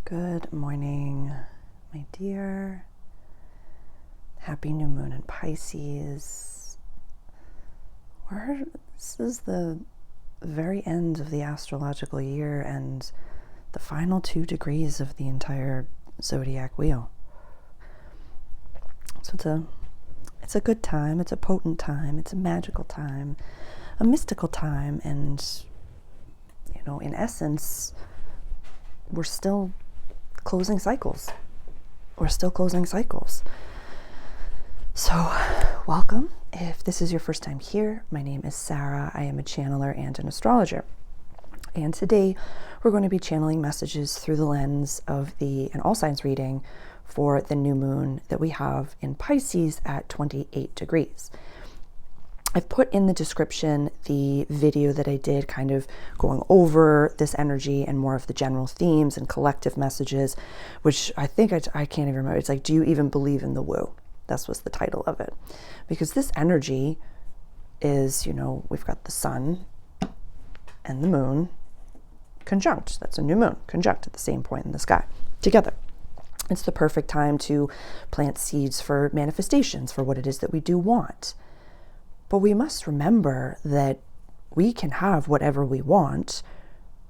Good morning, my dear. Happy new moon in Pisces. This is the very end of the astrological year and the final 2 degrees of the entire zodiac wheel. So it's a good time, it's a potent time, it's a magical time, a mystical time, and in essence, we're still closing cycles. So, welcome. If this is your first time here, my name is Sarah. I am a channeler and an astrologer. And today we're going to be channeling messages through the lens of an all signs reading for the new moon that we have in Pisces at 28 degrees. I've put in the description the video that I did kind of going over this energy and more of the general themes and collective messages, which I think I can't even remember. It's like, do you even believe in the woo? That was the title of it. Because this energy is, we've got the sun and the moon conjunct. That's a new moon, conjunct at the same point in the sky together. It's the perfect time to plant seeds for manifestations, for what it is that we do want. But we must remember that we can have whatever we want,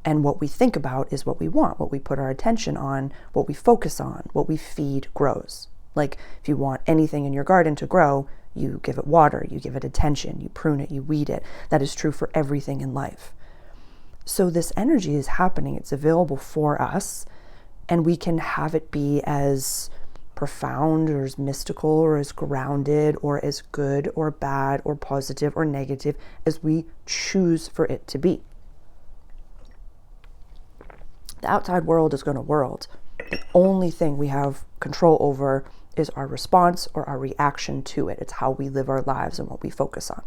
and what we think about is what we want. What we put our attention on, what we focus on, what we feed grows. Like if you want anything in your garden to grow, you give it water, you give it attention, you prune it, you weed it. That is true for everything in life. So this energy is happening, it's available for us, and we can have it be as profound or as mystical or as grounded or as good or bad or positive or negative as we choose for it to be. The outside world is going to world. The only thing we have control over is our response or our reaction to it. It's how we live our lives and what we focus on.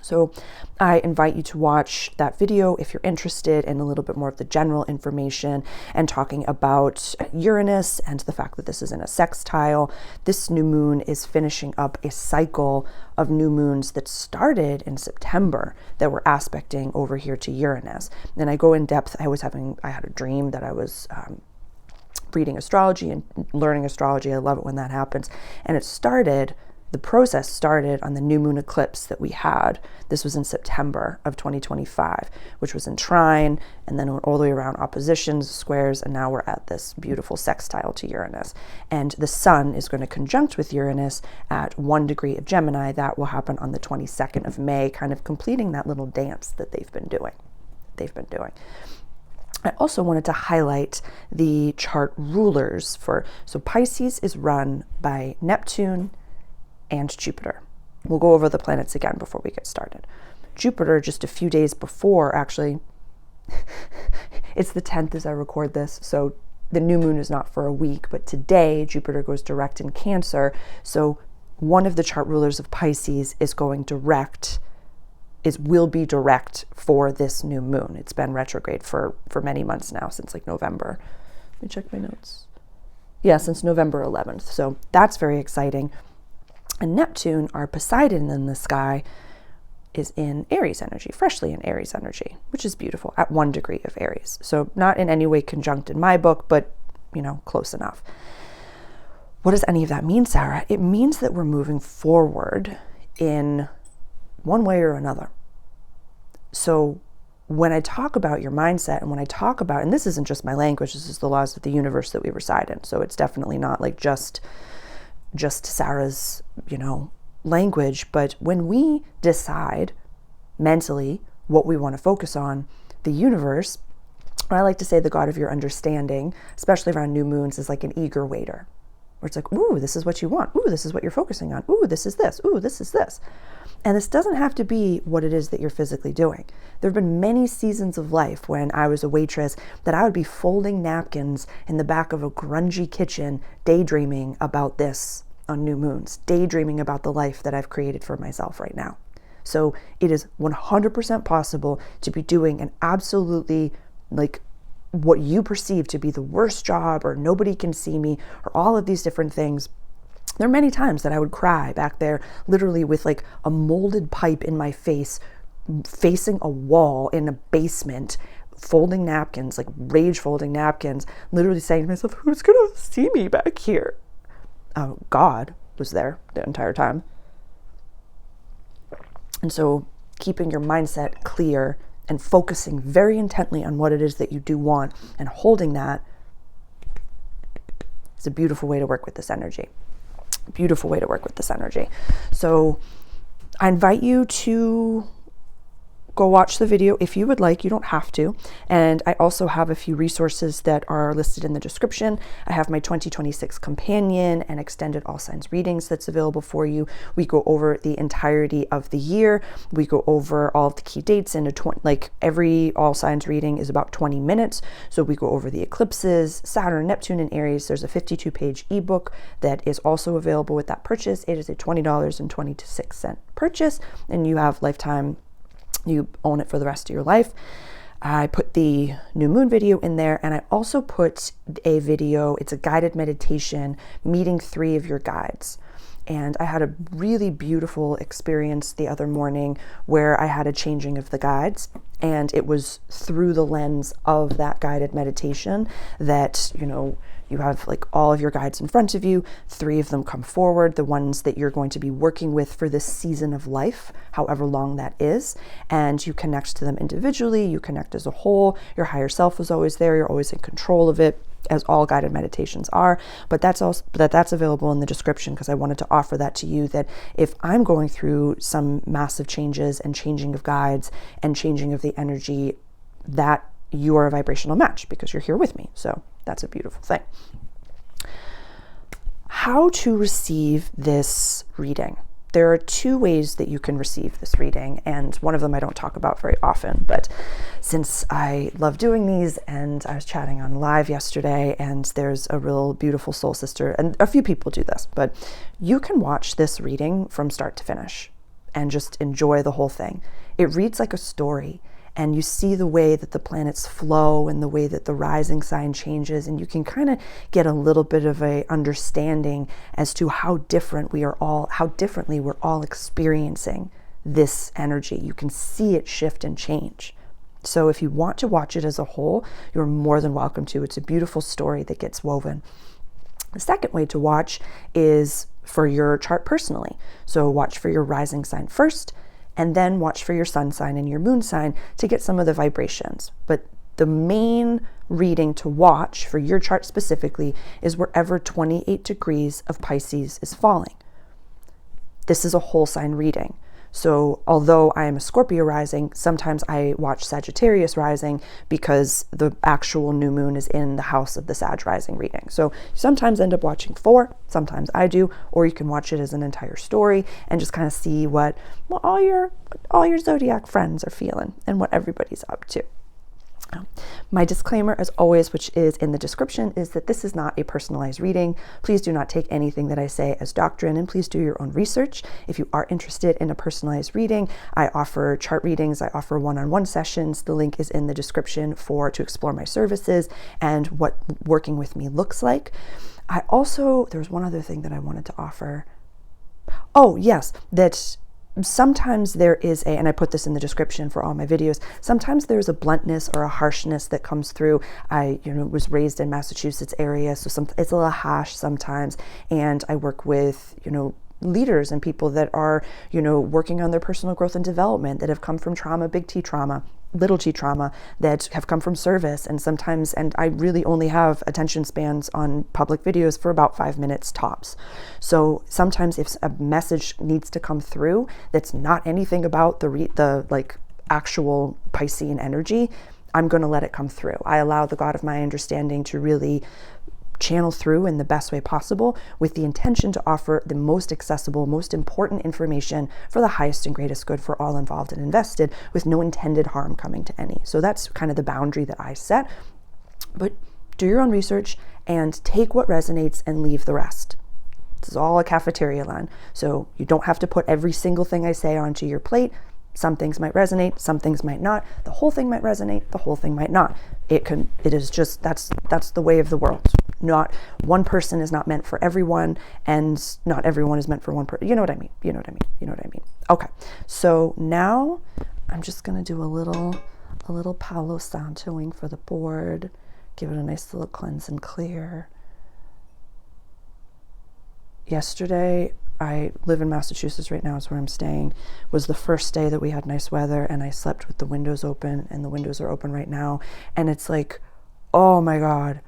So I invite you to watch that video if you're interested in a little bit more of the general information and talking about Uranus and the fact that this is in a sextile. This new moon is finishing up a cycle of new moons that started in September that were aspecting over here to Uranus. And I go in depth. I had a dream that I was reading astrology and learning astrology. I love it when that happens. And the process started on the new moon eclipse that we had. This was in September of 2025, which was in trine, and then went all the way around oppositions, squares, and now we're at this beautiful sextile to Uranus. And the sun is going to conjunct with Uranus at 1 degree of Gemini. That will happen on the 22nd of May, kind of completing that little dance that they've been doing. I also wanted to highlight the chart rulers so Pisces is run by Neptune and Jupiter. We'll go over the planets again before we get started. Jupiter, just a few days before, actually, it's the 10th as I record this, so the new moon is not for a week, but today Jupiter goes direct in Cancer, so one of the chart rulers of Pisces will be direct for this new moon. It's been retrograde for many months now, since like November. Let me check my notes. Yeah, since November 11th, so that's very exciting. And Neptune, our Poseidon in the sky, is in Aries energy, freshly in Aries energy, which is beautiful, at 1 degree of Aries. So not in any way conjunct in my book, but, close enough. What does any of that mean, Sarah? It means that we're moving forward in one way or another. So when I talk about your mindset and and this isn't just my language, this is the laws of the universe that we reside in. So it's definitely not like just Sarah's, language. But when we decide mentally what we want to focus on, the universe, or I like to say the God of your understanding, especially around new moons, is like an eager waiter. Where it's like, ooh, this is what you want. Ooh, this is what you're focusing on. Ooh, this is this. Ooh, this is this. And this doesn't have to be what it is that you're physically doing. There have been many seasons of life when I was a waitress that I would be folding napkins in the back of a grungy kitchen, daydreaming about this on new moons, daydreaming about the life that I've created for myself right now. So it is 100% possible to be doing an absolutely what you perceive to be the worst job, or nobody can see me, or all of these different things. There are many times that I would cry back there, literally with like a molded pipe in my face, facing a wall in a basement, folding napkins, like rage folding napkins, literally saying to myself, who's going to see me back here? God was there the entire time. And so keeping your mindset clear and focusing very intently on what it is that you do want and holding that is a beautiful way to work with this energy. Beautiful way to work with this energy. So I invite you to go watch the video if you would like. You don't have to. And I also have a few resources that are listed in the description. I have my 2026 companion and extended all signs readings that's available for you. We go over the entirety of the year. We go over all of the key dates into every all signs reading is about 20 minutes. So we go over the eclipses, Saturn, Neptune, and Aries. There's a 52-page ebook that is also available with that purchase. It is a $20.26 purchase, and you have lifetime. You own it for the rest of your life. I put the new moon video in there, and I also put a video. It's a guided meditation, meeting 3 of your guides. And I had a really beautiful experience the other morning where I had a changing of the guides, and it was through the lens of that guided meditation that, you have like all of your guides in front of you. 3 of them come forward, the ones that you're going to be working with for this season of life, however long that is. And you connect to them individually, you connect as a whole. Your higher self is always there. You're always in control of it, as all guided meditations are. But that's available in the description, because I wanted to offer that to you, that if I'm going through some massive changes and changing of guides and changing of the energy, that you are a vibrational match because you're here with me. So that's a beautiful thing. How to receive this reading? There are 2 ways that you can receive this reading, and one of them I don't talk about very often, but since I love doing these, and I was chatting on live yesterday, and there's a real beautiful soul sister, and a few people do this, but you can watch this reading from start to finish and just enjoy the whole thing. It reads like a story, and you see the way that the planets flow and the way that the rising sign changes, and you can kind of get a little bit of a understanding as to how differently we're all experiencing this energy. You can see it shift and change. So if you want to watch it as a whole, you're more than welcome to. It's a beautiful story that gets woven. The second way to watch is for your chart personally. So watch for your rising sign first, and then watch for your sun sign and your moon sign to get some of the vibrations. But the main reading to watch for your chart specifically is wherever 28 degrees of Pisces is falling. This is a whole sign reading. So although I am a Scorpio rising, sometimes I watch Sagittarius rising because the actual new moon is in the house of the Sag rising reading. So you sometimes end up watching 4, sometimes I do, or you can watch it as an entire story and just kind of see what all your Zodiac friends are feeling and what everybody's up to. My disclaimer, as always, which is in the description, is that this is not a personalized reading. Please do not take anything that I say as doctrine, and please do your own research. If you are interested in a personalized reading, I offer chart readings, I offer one-on-one sessions. The link is in the description to explore my services and what working with me looks like. There's one other thing that I wanted to offer. Oh, yes, that sometimes there is and I put this in the description for all my videos, sometimes there's a bluntness or a harshness that comes through. I was raised in Massachusetts area, so it's a little harsh sometimes, and I work with leaders and people that are working on their personal growth and development, that have come from trauma, big T trauma, little t trauma, that have come from service, and I really only have attention spans on public videos for about 5 minutes tops. So sometimes if a message needs to come through that's not anything about the actual Piscean energy, I'm going to let it come through. I allow the God of my understanding to really channel through in the best way possible, with the intention to offer the most accessible, most important information for the highest and greatest good for all involved and invested, with no intended harm coming to any. So that's kind of the boundary that I set. But do your own research and take what resonates and leave the rest. This is all a cafeteria line. So you don't have to put every single thing I say onto your plate. Some things might resonate, some things might not. The whole thing might resonate, the whole thing might not. It is just, that's the way of the world. Not one person is not meant for everyone, and not everyone is meant for one person. You know what I mean? Okay. So now I'm just going to do a a little Palo Santoing for the board. Give it a nice little cleanse and clear. Yesterday, I live in Massachusetts right now, is where I'm staying, was the first day that we had nice weather, and I slept with the windows open, and the windows are open right now. And it's like, oh my God.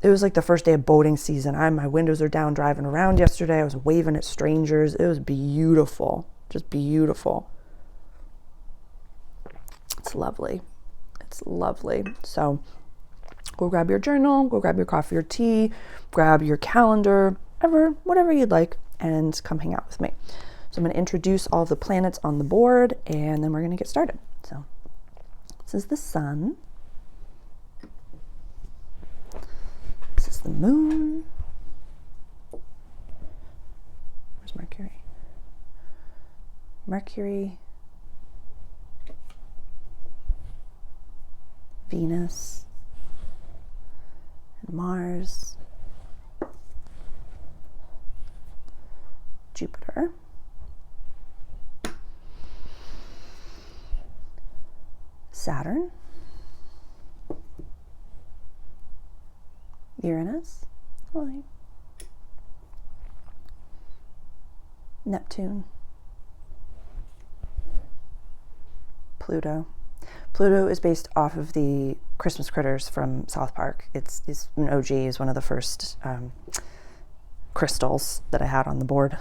It was like the first day of boating season. My windows are down driving around yesterday. I was waving at strangers. It was beautiful. Just beautiful. It's lovely. It's lovely. So go grab your journal, go grab your coffee or tea, grab your calendar, whatever you'd like, and come hang out with me. So I'm going to introduce all of the planets on the board, and then we're going to get started. So this is the sun. This is the moon. Where's Mercury? Mercury, Venus, and Mars, Jupiter, Saturn, Uranus, Neptune, Pluto. Pluto is based off of the Christmas critters from South Park. It's an OG, is one of the first crystals that I had on the board.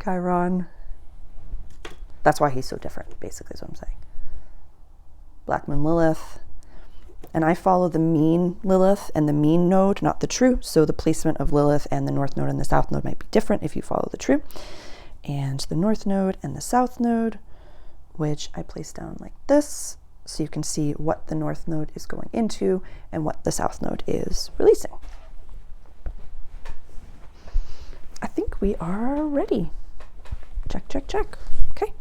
Chiron. That's why he's so different, basically, is what I'm saying. Black Moon Lilith. And I follow the mean Lilith and the mean node, not the true. So the placement of Lilith and the north node and the south node might be different if you follow the true. And the north node and the south node, which I place down like this, so you can see what the north node is going into and what the south node is releasing. I think we are ready. Check, check, check. Okay.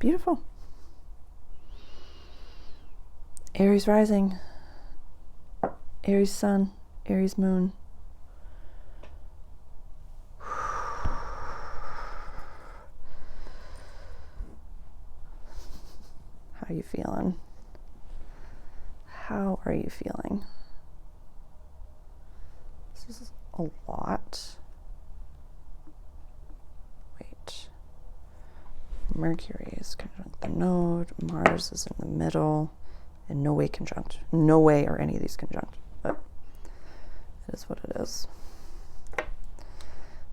Beautiful. Aries rising, Aries sun, Aries moon. How are you feeling? How are you feeling? This is a lot. Wait. Mercury is conjunct the node. Mars is in the middle. And no way conjunct. No way are any of these conjunct. But it is what it is.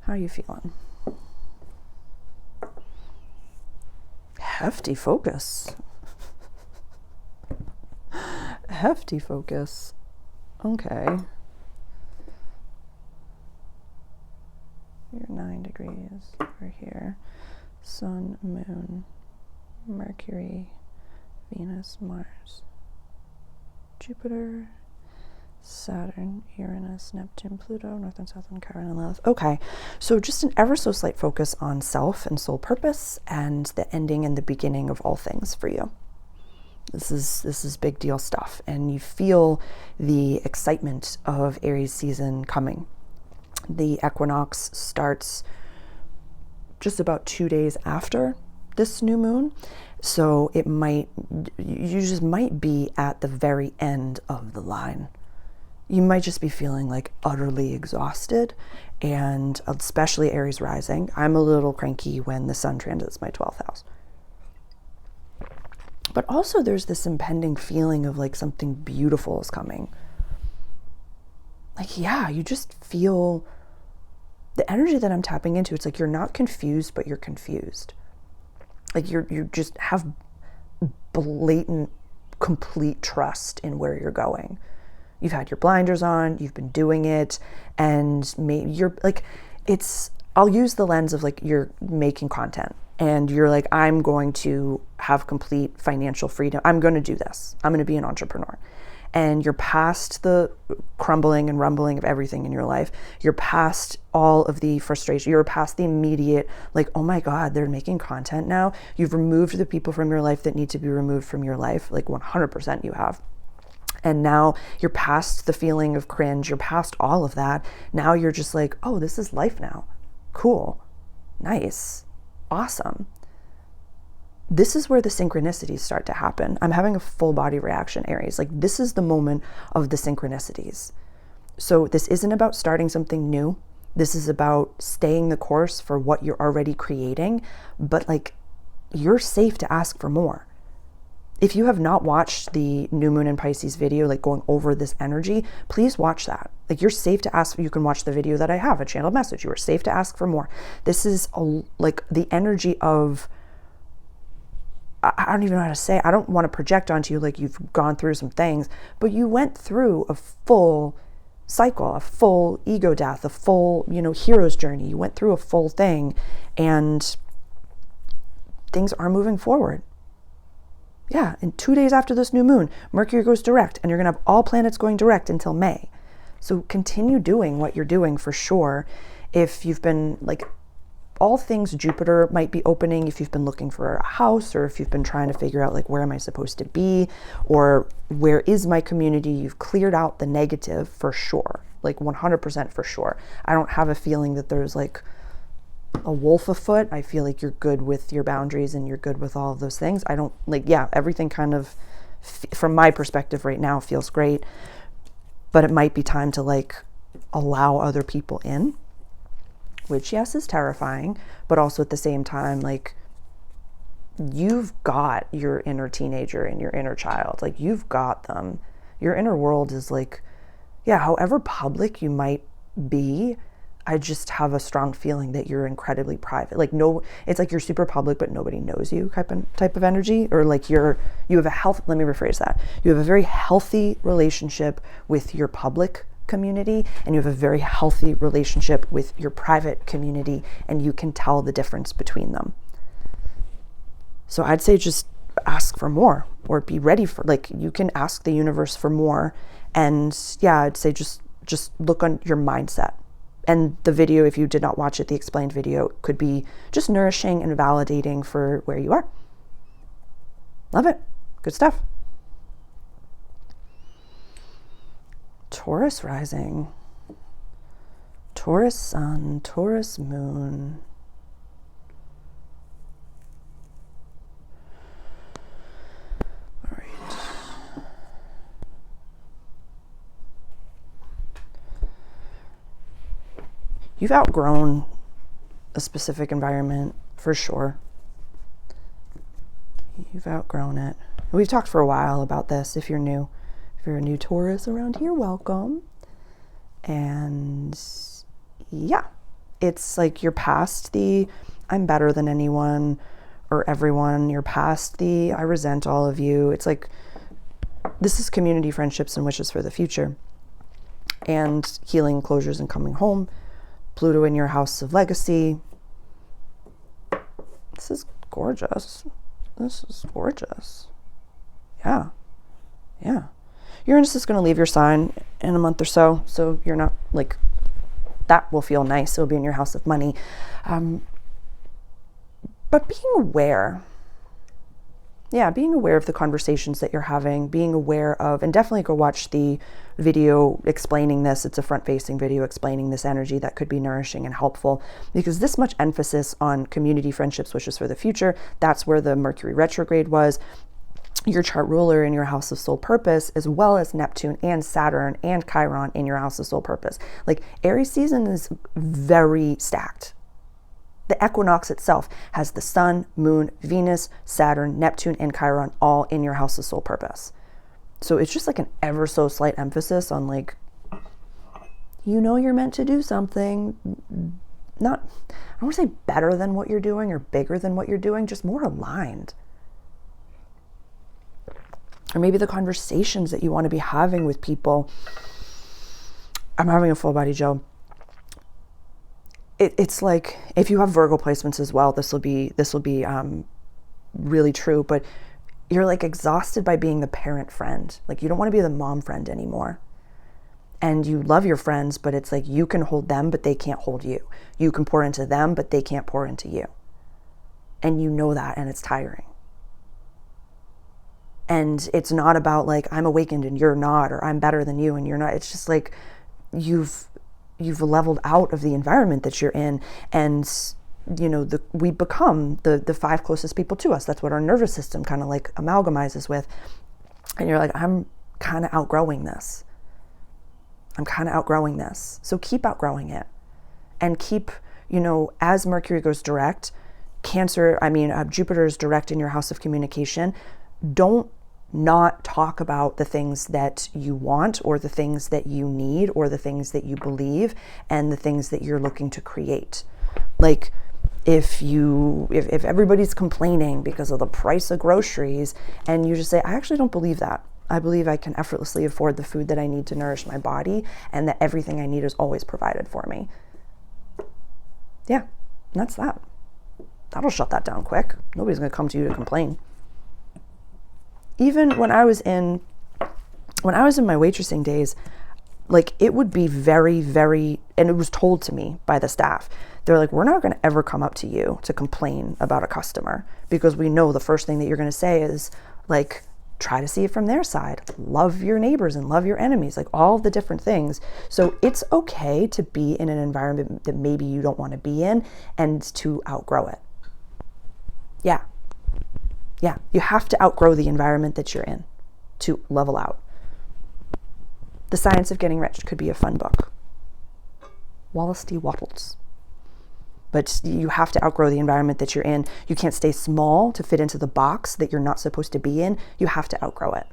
How are you feeling? Hefty focus. Hefty focus. Okay. You're 9 degrees over here. Sun, moon, Mercury, Venus, Mars, Jupiter, Saturn, Uranus, Neptune, Pluto, North and South, and Chiron and Lilith. Okay, so just an ever so slight focus on self and soul purpose and the ending and the beginning of all things for you. This is big deal stuff, and you feel the excitement of Aries season coming. The equinox starts just about 2 days after this new moon. So you just might be at the very end of the line. You might just be feeling like utterly exhausted, and especially Aries rising. I'm a little cranky when the sun transits my 12th house. But also there's this impending feeling of like something beautiful is coming. Like, yeah, you just feel the energy that I'm tapping into. It's like you're not confused, but you're confused. Like you just have blatant, complete trust in where you're going. You've had your blinders on, you've been doing it, and maybe you're like, I'll use the lens of like you're making content and you're like, I'm going to have complete financial freedom. I'm going to do this. I'm going to be an entrepreneur. And you're past the crumbling and rumbling of everything in your life. You're past all of the frustration. You're past the immediate, like, oh my God, they're making content now. You've removed the people from your life that need to be removed from your life. Like 100% you have. And now you're past the feeling of cringe. You're past all of that. Now you're just like, oh, this is life now. Cool. Nice. Awesome. this is where the synchronicities start to happen. I'm having a full body reaction, Aries. Like, this is the moment of the synchronicities. So this isn't about starting something new. This is about staying the course for what you're already creating, but like, you're safe to ask for more. If you have not watched the new moon in Pisces video, like going over this energy, please watch that. Like, you're safe to ask. You can watch the video that I have, a channeled message. You are safe to ask for more. This is like the energy of, I don't even know how to say, I don't want to project onto you like you've gone through some things, but you went through a full cycle, a full ego death, a full, hero's journey. You went through a full thing, and things are moving forward. Yeah, and 2 days after this new moon, Mercury goes direct, and you're going to have all planets going direct until May. So continue doing what you're doing for sure. If you've been like, all things Jupiter might be opening, if you've been looking for a house, or if you've been trying to figure out like, where am I supposed to be, or where is my community, you've cleared out the negative for sure, like 100% for sure. I don't have a feeling that there's like a wolf afoot. I feel like you're good with your boundaries and you're good with all of those things. I don't everything kind of, from my perspective right now, feels great, but it might be time to like allow other people in, which yes is terrifying, but also at the same time, like, you've got your inner teenager and your inner child, like, you've got them. Your inner world is like, however public you might be, I just have a strong feeling that you're incredibly private. Like, no, it's like you're super public, but nobody knows you type of energy, or like you have let me rephrase that. You have a very healthy relationship with your public community, and you have a very healthy relationship with your private community, and you can tell the difference between them. So I'd say just ask for more, or be ready for, like, you can ask the universe for more. And I'd say just look on your mindset. And the video, if you did not watch it, the explained video, could be just nourishing and validating for where you are. Love it. Good stuff. Taurus rising. Taurus sun, Taurus moon. All right. You've outgrown a specific environment for sure. You've outgrown it. We've talked for a while about this. If you're new, if you're a new Taurus around here, welcome. And it's like you're past the I'm better than anyone or everyone. You're past the I resent all of you. It's like, this is community, friendships, and wishes for the future. And healing, closures, and coming home. Pluto in your house of legacy. This is gorgeous. This is gorgeous. Yeah. Uranus is going to leave your sign in a month or so. So you're not like, that will feel nice. It'll be in your house of money. But being aware. Being aware of the conversations that you're having, being aware of, and definitely go watch the video explaining this. It's a front-facing video explaining this energy that could be nourishing and helpful, because this much emphasis on community, friendships, wishes for the future, that's where the Mercury retrograde was. Your chart ruler in your house of soul purpose, as well as Neptune and Saturn and Chiron in your house of soul purpose. Like, Aries season is very stacked. The equinox itself has the sun, moon, Venus, Saturn, Neptune, and Chiron all in your house of soul purpose. So it's just like an ever so slight emphasis on like, you're meant to do something. Not, I don't want to say better than what you're doing or bigger than what you're doing, just more aligned. Or maybe the conversations that you want to be having with people. I'm having a full body Joe. It's like, if you have Virgo placements as well, this will be really true, but you're like exhausted by being the parent friend. Like, you don't want to be the mom friend anymore. And you love your friends, but it's like, you can hold them, but they can't hold you. You can pour into them, but they can't pour into you. And you know that, and it's tiring. And it's not about like, I'm awakened and you're not, or I'm better than you and you're not. It's just like, you've leveled out of the environment that you're in, and we become the 5 closest people to us. That's what our nervous system kind of like amalgamizes with. And you're like, I'm kind of outgrowing this. So keep outgrowing it. And keep, as Mercury goes direct, Jupiter is direct in your house of communication. Don't not talk about the things that you want or the things that you need or the things that you believe and the things that you're looking to create. Like, if everybody's complaining because of the price of groceries and you just say, I actually don't believe that. I believe I can effortlessly afford the food that I need to nourish my body and that everything I need is always provided for me. Yeah, that's that. That'll shut that down quick. Nobody's going to come to you to complain. Even when I was in my waitressing days, like, it would be very, very, and it was told to me by the staff. They're like, we're not going to ever come up to you to complain about a customer because we know the first thing that you're going to say is like, try to see it from their side. Love your neighbors and love your enemies, like all the different things. So it's okay to be in an environment that maybe you don't want to be in and to outgrow it. Yeah. You have to outgrow the environment that you're in to level out. The Science of Getting Rich could be a fun book. Wallace D. Wattles. But you have to outgrow the environment that you're in. You can't stay small to fit into the box that you're not supposed to be in. You have to outgrow it.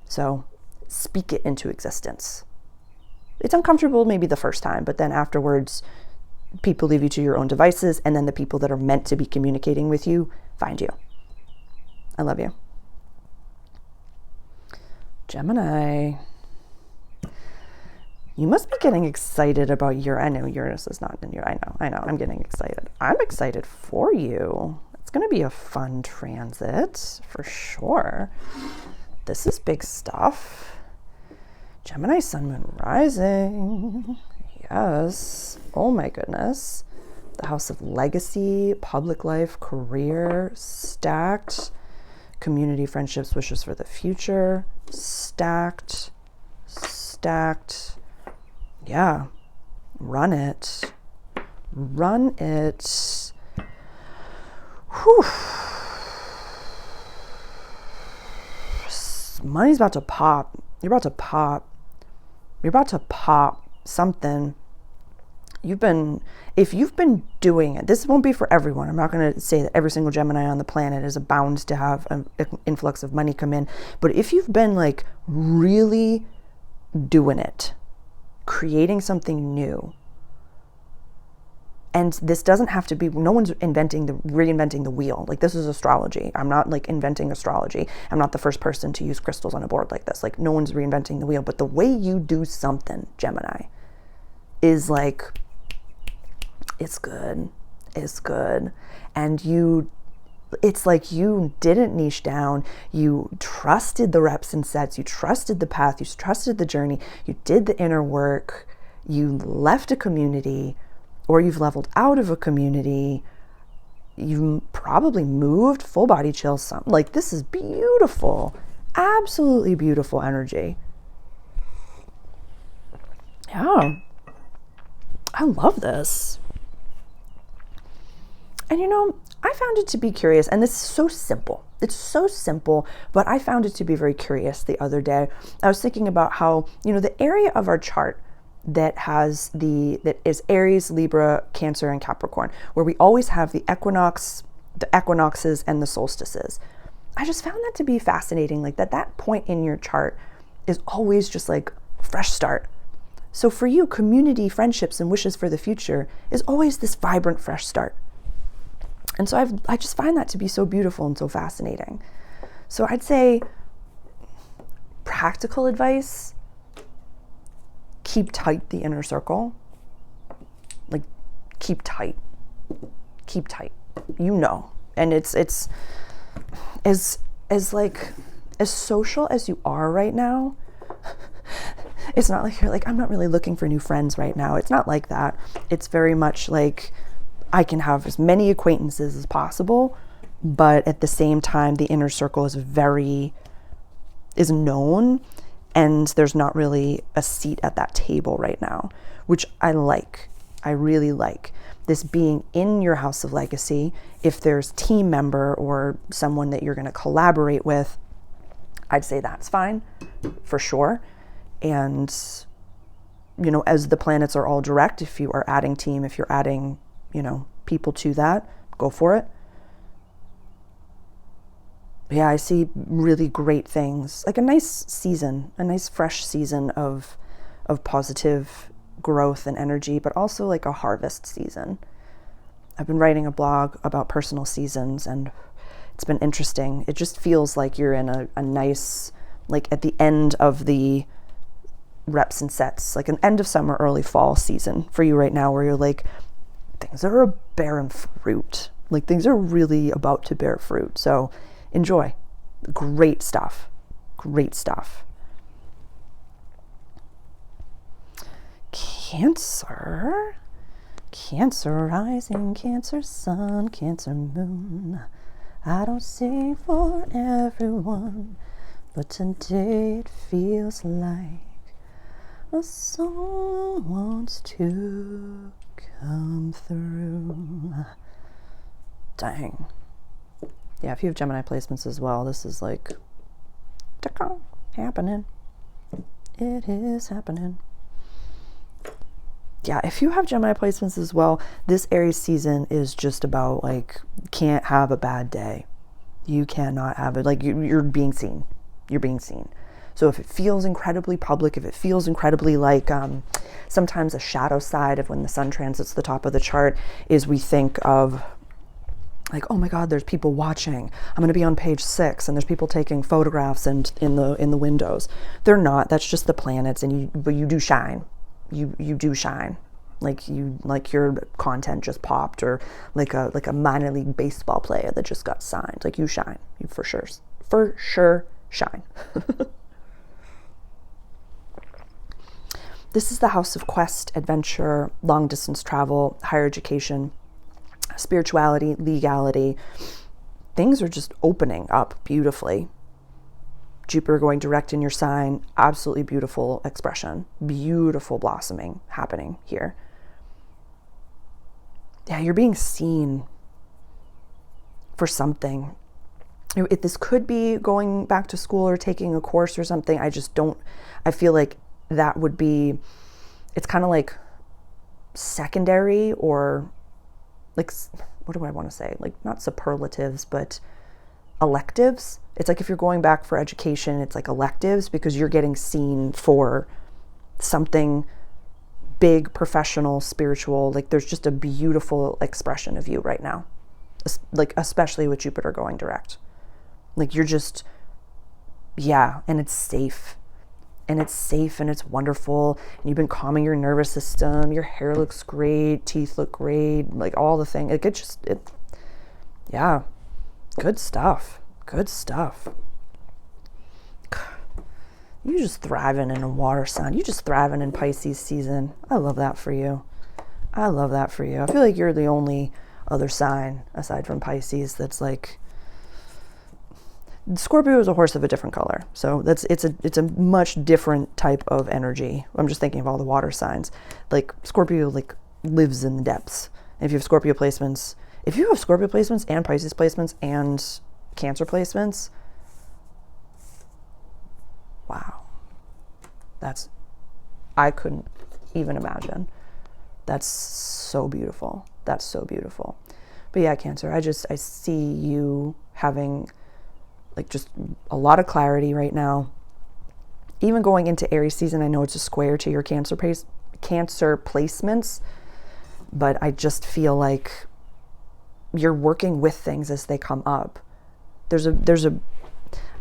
So speak it into existence. It's uncomfortable maybe the first time, but then afterwards, people leave you to your own devices, and then the people that are meant to be communicating with you find you. I love you. Gemini. You must be getting excited about I know Uranus is not in your, I know, I'm getting excited. I'm excited for you. It's going to be a fun transit for sure. This is big stuff. Gemini, Sun, Moon, Rising. Yes. Oh my goodness. The house of legacy, public life, career, stacked. Community, friendships, wishes for the future, stacked. Yeah, run it. Whew. Money's about to pop. You're about to pop something. If you've been doing it, this won't be for everyone. I'm not going to say that every single Gemini on the planet is bound to have an influx of money come in. But if you've been like really doing it, creating something new, and this doesn't have to be, no one's reinventing the wheel. Like, this is astrology. I'm not like inventing astrology. I'm not the first person to use crystals on a board like this. Like, no one's reinventing the wheel. But the way you do something, Gemini, is like, it's good. And it's like you didn't niche down. You trusted the reps and sets. You trusted the path. You trusted the journey. You did the inner work. You left a community, or you've leveled out of a community. You probably moved, full body chills. Like, this is beautiful. Absolutely beautiful energy. Yeah. I love this. And I found it to be curious, and this is so simple. It's so simple, but I found it to be very curious the other day. I was thinking about how, the area of our chart that is Aries, Libra, Cancer, and Capricorn, where we always have the equinoxes and the solstices. I just found that to be fascinating, like that point in your chart is always just like a fresh start. So for you, community, friendships, and wishes for the future is always this vibrant, fresh start. And so I just find that to be so beautiful and so fascinating. So I'd say practical advice, keep tight the inner circle. Like, keep tight. And it's as social as you are right now. It's not like you're like, I'm not really looking for new friends right now. It's not like that. It's very much like, I can have as many acquaintances as possible, but at the same time, the inner circle is known, and there's not really a seat at that table right now, which I like. I really like. this being in your house of legacy, if there's team member or someone that you're going to collaborate with, I'd say that's fine for sure. And, you know, as the planets are all direct, if you are adding team, if you're adding, you know, people to that, go for it. Yeah, I see really great things, like a nice season, a nice fresh season of positive growth and energy, but also like a harvest season. I've been writing a blog about personal seasons, and it's been interesting. It just feels like you're in a nice, like at the end of the reps and sets, like an end of summer, early fall season for you right now, where you're like, things are bearing fruit. Like things are really about to bear fruit. So enjoy. Great stuff. Great stuff. Cancer. Cancer rising, Cancer sun, Cancer moon. I don't sing for everyone, but today it feels like a song wants to come through. Dang. Yeah, if you have Gemini placements as well, this is like happening. It is happening. Yeah, if you have Gemini placements as well, this Aries season is just about like, can't have a bad day. You cannot have it. Like you're being seen. You're being seen. So if it feels incredibly public, if it feels incredibly like sometimes a shadow side of when the sun transits the top of the chart is we think of like, oh my God, there's people watching. I'm going to be on page 6 and there's people taking photographs and in the windows. They're not. That's just the planets, but you do shine. You do shine. Like your content just popped, or like a minor league baseball player that just got signed. Like you shine. You for sure shine. This is the house of quest, adventure, long distance travel, higher education, spirituality, legality. Things are just opening up beautifully. Jupiter going direct in your sign, absolutely beautiful expression, beautiful blossoming happening here. Yeah, you're being seen for something. If this could be going back to school or taking a course or something, I feel like that would be, it's kind of like secondary, or like, what do I want to say? Like not superlatives, but electives. It's like if you're going back for education, it's like electives, because you're getting seen for something big, professional, spiritual. Like there's just a beautiful expression of you right now, like especially with Jupiter going direct. Like you're just, yeah, and it's safe. And it's safe and it's wonderful. And you've been calming your nervous system. Your hair looks great. Teeth look great. Like all the things. Yeah. Good stuff. Good stuff. You just thriving in a water sign. You just thriving in Pisces season. I love that for you. I love that for you. I feel like you're the only other sign aside from Pisces that's like, Scorpio is a horse of a different color. So it's a much different type of energy. I'm just thinking of all the water signs. Like Scorpio like lives in the depths. If you have Scorpio placements and Pisces placements and Cancer placements, wow. I couldn't even imagine. That's so beautiful. That's so beautiful. But yeah, Cancer, I see you having like just a lot of clarity right now. Even going into Aries season, I know it's a square to your Cancer placements, but I just feel like you're working with things as they come up. There's a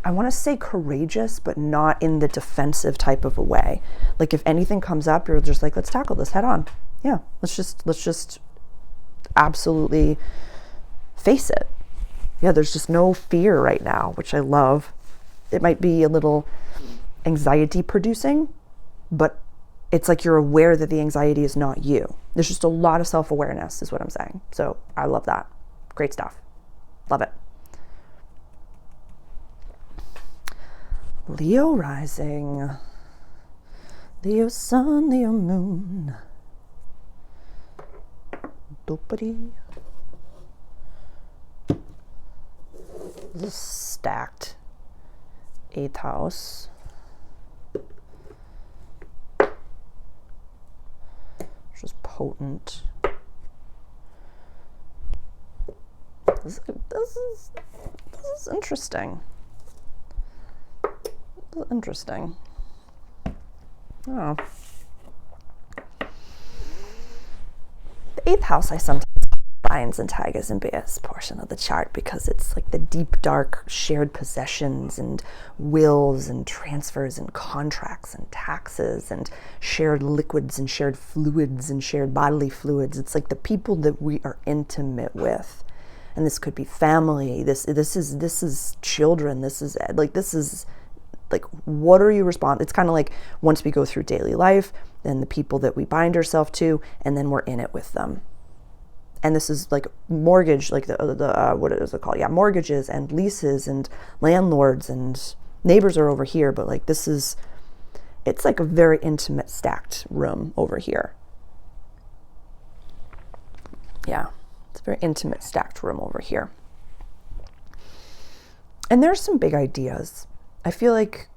I want to say courageous, but not in the defensive type of a way. Like if anything comes up, you're just like, let's tackle this head on. Yeah, let's just absolutely face it. Yeah, there's just no fear right now, which I love. It might be a little anxiety producing, but it's like you're aware that the anxiety is not you. There's just a lot of self-awareness is what I'm saying. So I love that. Great stuff. Love it. Leo rising. Leo sun, Leo moon. Stupidity. This is stacked 8th house. Which is potent. This is interesting. This is interesting. Oh. The 8th house I sometimes lions and tigers and bears portion of the chart because it's like the deep, dark shared possessions and wills and transfers and contracts and taxes and shared liquids and shared fluids and shared bodily fluids. It's like the people that we are intimate with. And this could be family. This is children. This is like, what are you respond? It's kind of like once we go through daily life, then the people that we bind ourselves to, and then we're in it with them. And this is like mortgage, like the what is it called? Yeah, mortgages and leases and landlords and neighbors are over here, but like it's like a very intimate stacked room over here. Yeah, it's a very intimate stacked room over here. And there's some big ideas. I feel like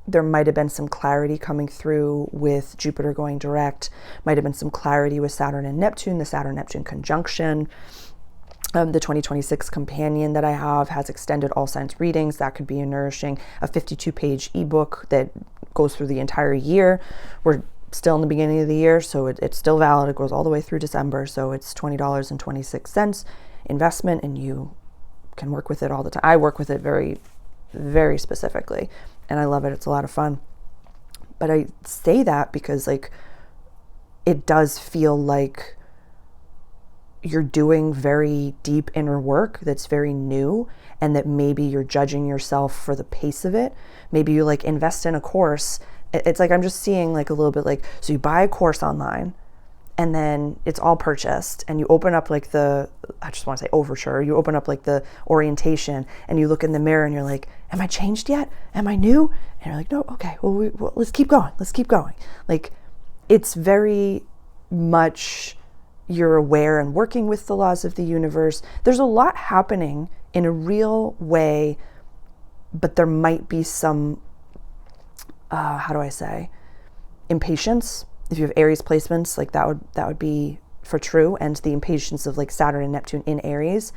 there might have been some clarity coming through with Jupiter going direct, might have been some clarity with Saturn and Neptune, the Saturn-Neptune conjunction. The 2026 companion that I have has extended all signs readings. That could be a nourishing, a 52-page ebook that goes through the entire year. We're still in the beginning of the year, so it's still valid. It goes all the way through December, so it's $20.26 investment, and you can work with it all the time. I work with it very, very specifically, and I love it. It's a lot of fun. But I say that because like it does feel like you're doing very deep inner work that's very new, and that maybe you're judging yourself for the pace of it. Maybe you like invest in a course. It's like, I'm just seeing like a little bit like, so you buy a course online and then it's all purchased, and you open up like I just want to say overture, you open up like the orientation and you look in the mirror and you're like, am I changed yet? Am I new? And you're like, no, okay, well, let's keep going. Let's keep going. Like, it's very much you're aware and working with the laws of the universe. There's a lot happening in a real way, but there might be some, how do I say, impatience. If you have Aries placements, like that would be for true. And the impatience of like Saturn and Neptune in Aries,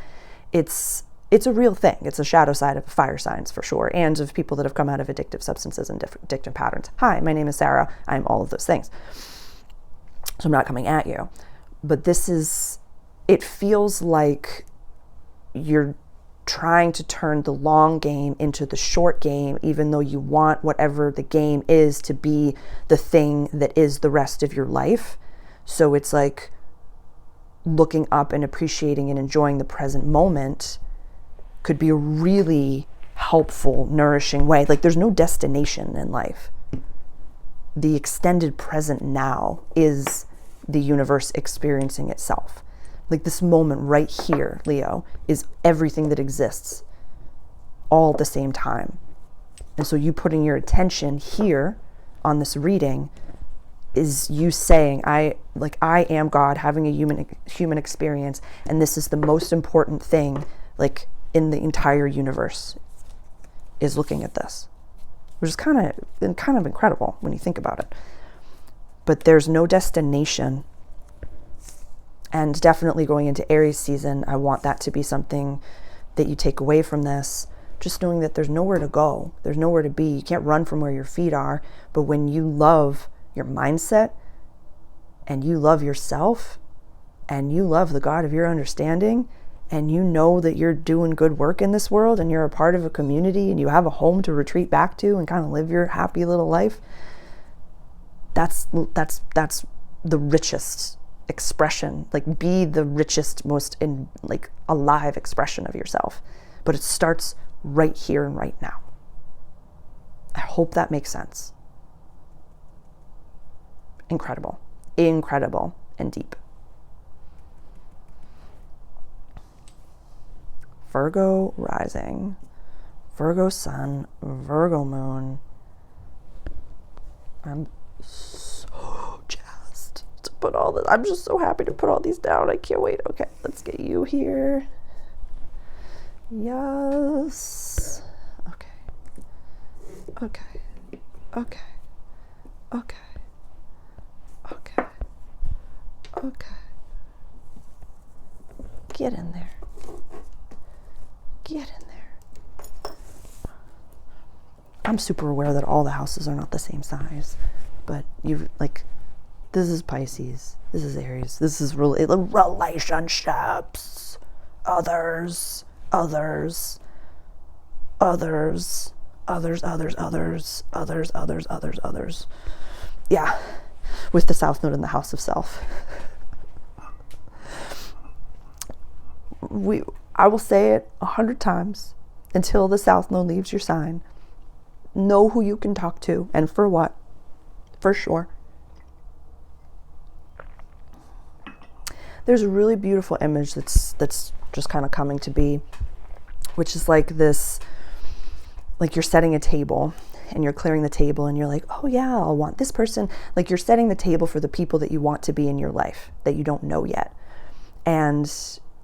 it's a real thing. It's a shadow side of fire signs for sure, and of people that have come out of addictive substances and different addictive patterns. Hi, my name is Sarah. I'm all of those things. So I'm not coming at you. But it feels like you're trying to turn the long game into the short game, even though you want whatever the game is to be the thing that is the rest of your life. So it's like looking up and appreciating and enjoying the present moment could be a really helpful, nourishing way. Like, there's no destination in life. The extended present now is the universe experiencing itself. Like, this moment right here, Leo, is everything that exists all at the same time. And so you putting your attention here on this reading is you saying, I am God having a human experience, and this is the most important thing, like, in the entire universe, is looking at this. Which is kind of incredible when you think about it. But there's no destination. And definitely going into Aries season, I want that to be something that you take away from this. Just knowing that there's nowhere to go. There's nowhere to be. You can't run from where your feet are. But when you love your mindset, and you love yourself, and you love the God of your understanding, and you know that you're doing good work in this world, and you're a part of a community, and you have a home to retreat back to and kind of live your happy little life, that's the richest expression. Like, be the richest, most alive expression of yourself. But it starts right here and right now. I hope that makes sense. Incredible and deep. Virgo rising, Virgo sun, Virgo moon. I'm so jazzed. It's put all this, I'm just so happy to put all these down. I can't wait. Okay, let's get you here. Yes. Okay. Okay. Okay. Okay. Okay. Okay. Get in there. Get in there. I'm super aware that all the houses are not the same size, but you like, this is Pisces, this is Aries, this is relationships, others, others, others, others, others, others, others, others, others, others. Yeah, with the South Node in the house of self. I will say it 100 times until the South Node leaves your sign. Know who you can talk to and for what, for sure. There's a really beautiful image that's just kind of coming to be, which is like this, like you're setting a table and you're clearing the table and you're like, oh yeah, I'll want this person. Like you're setting the table for the people that you want to be in your life that you don't know yet. And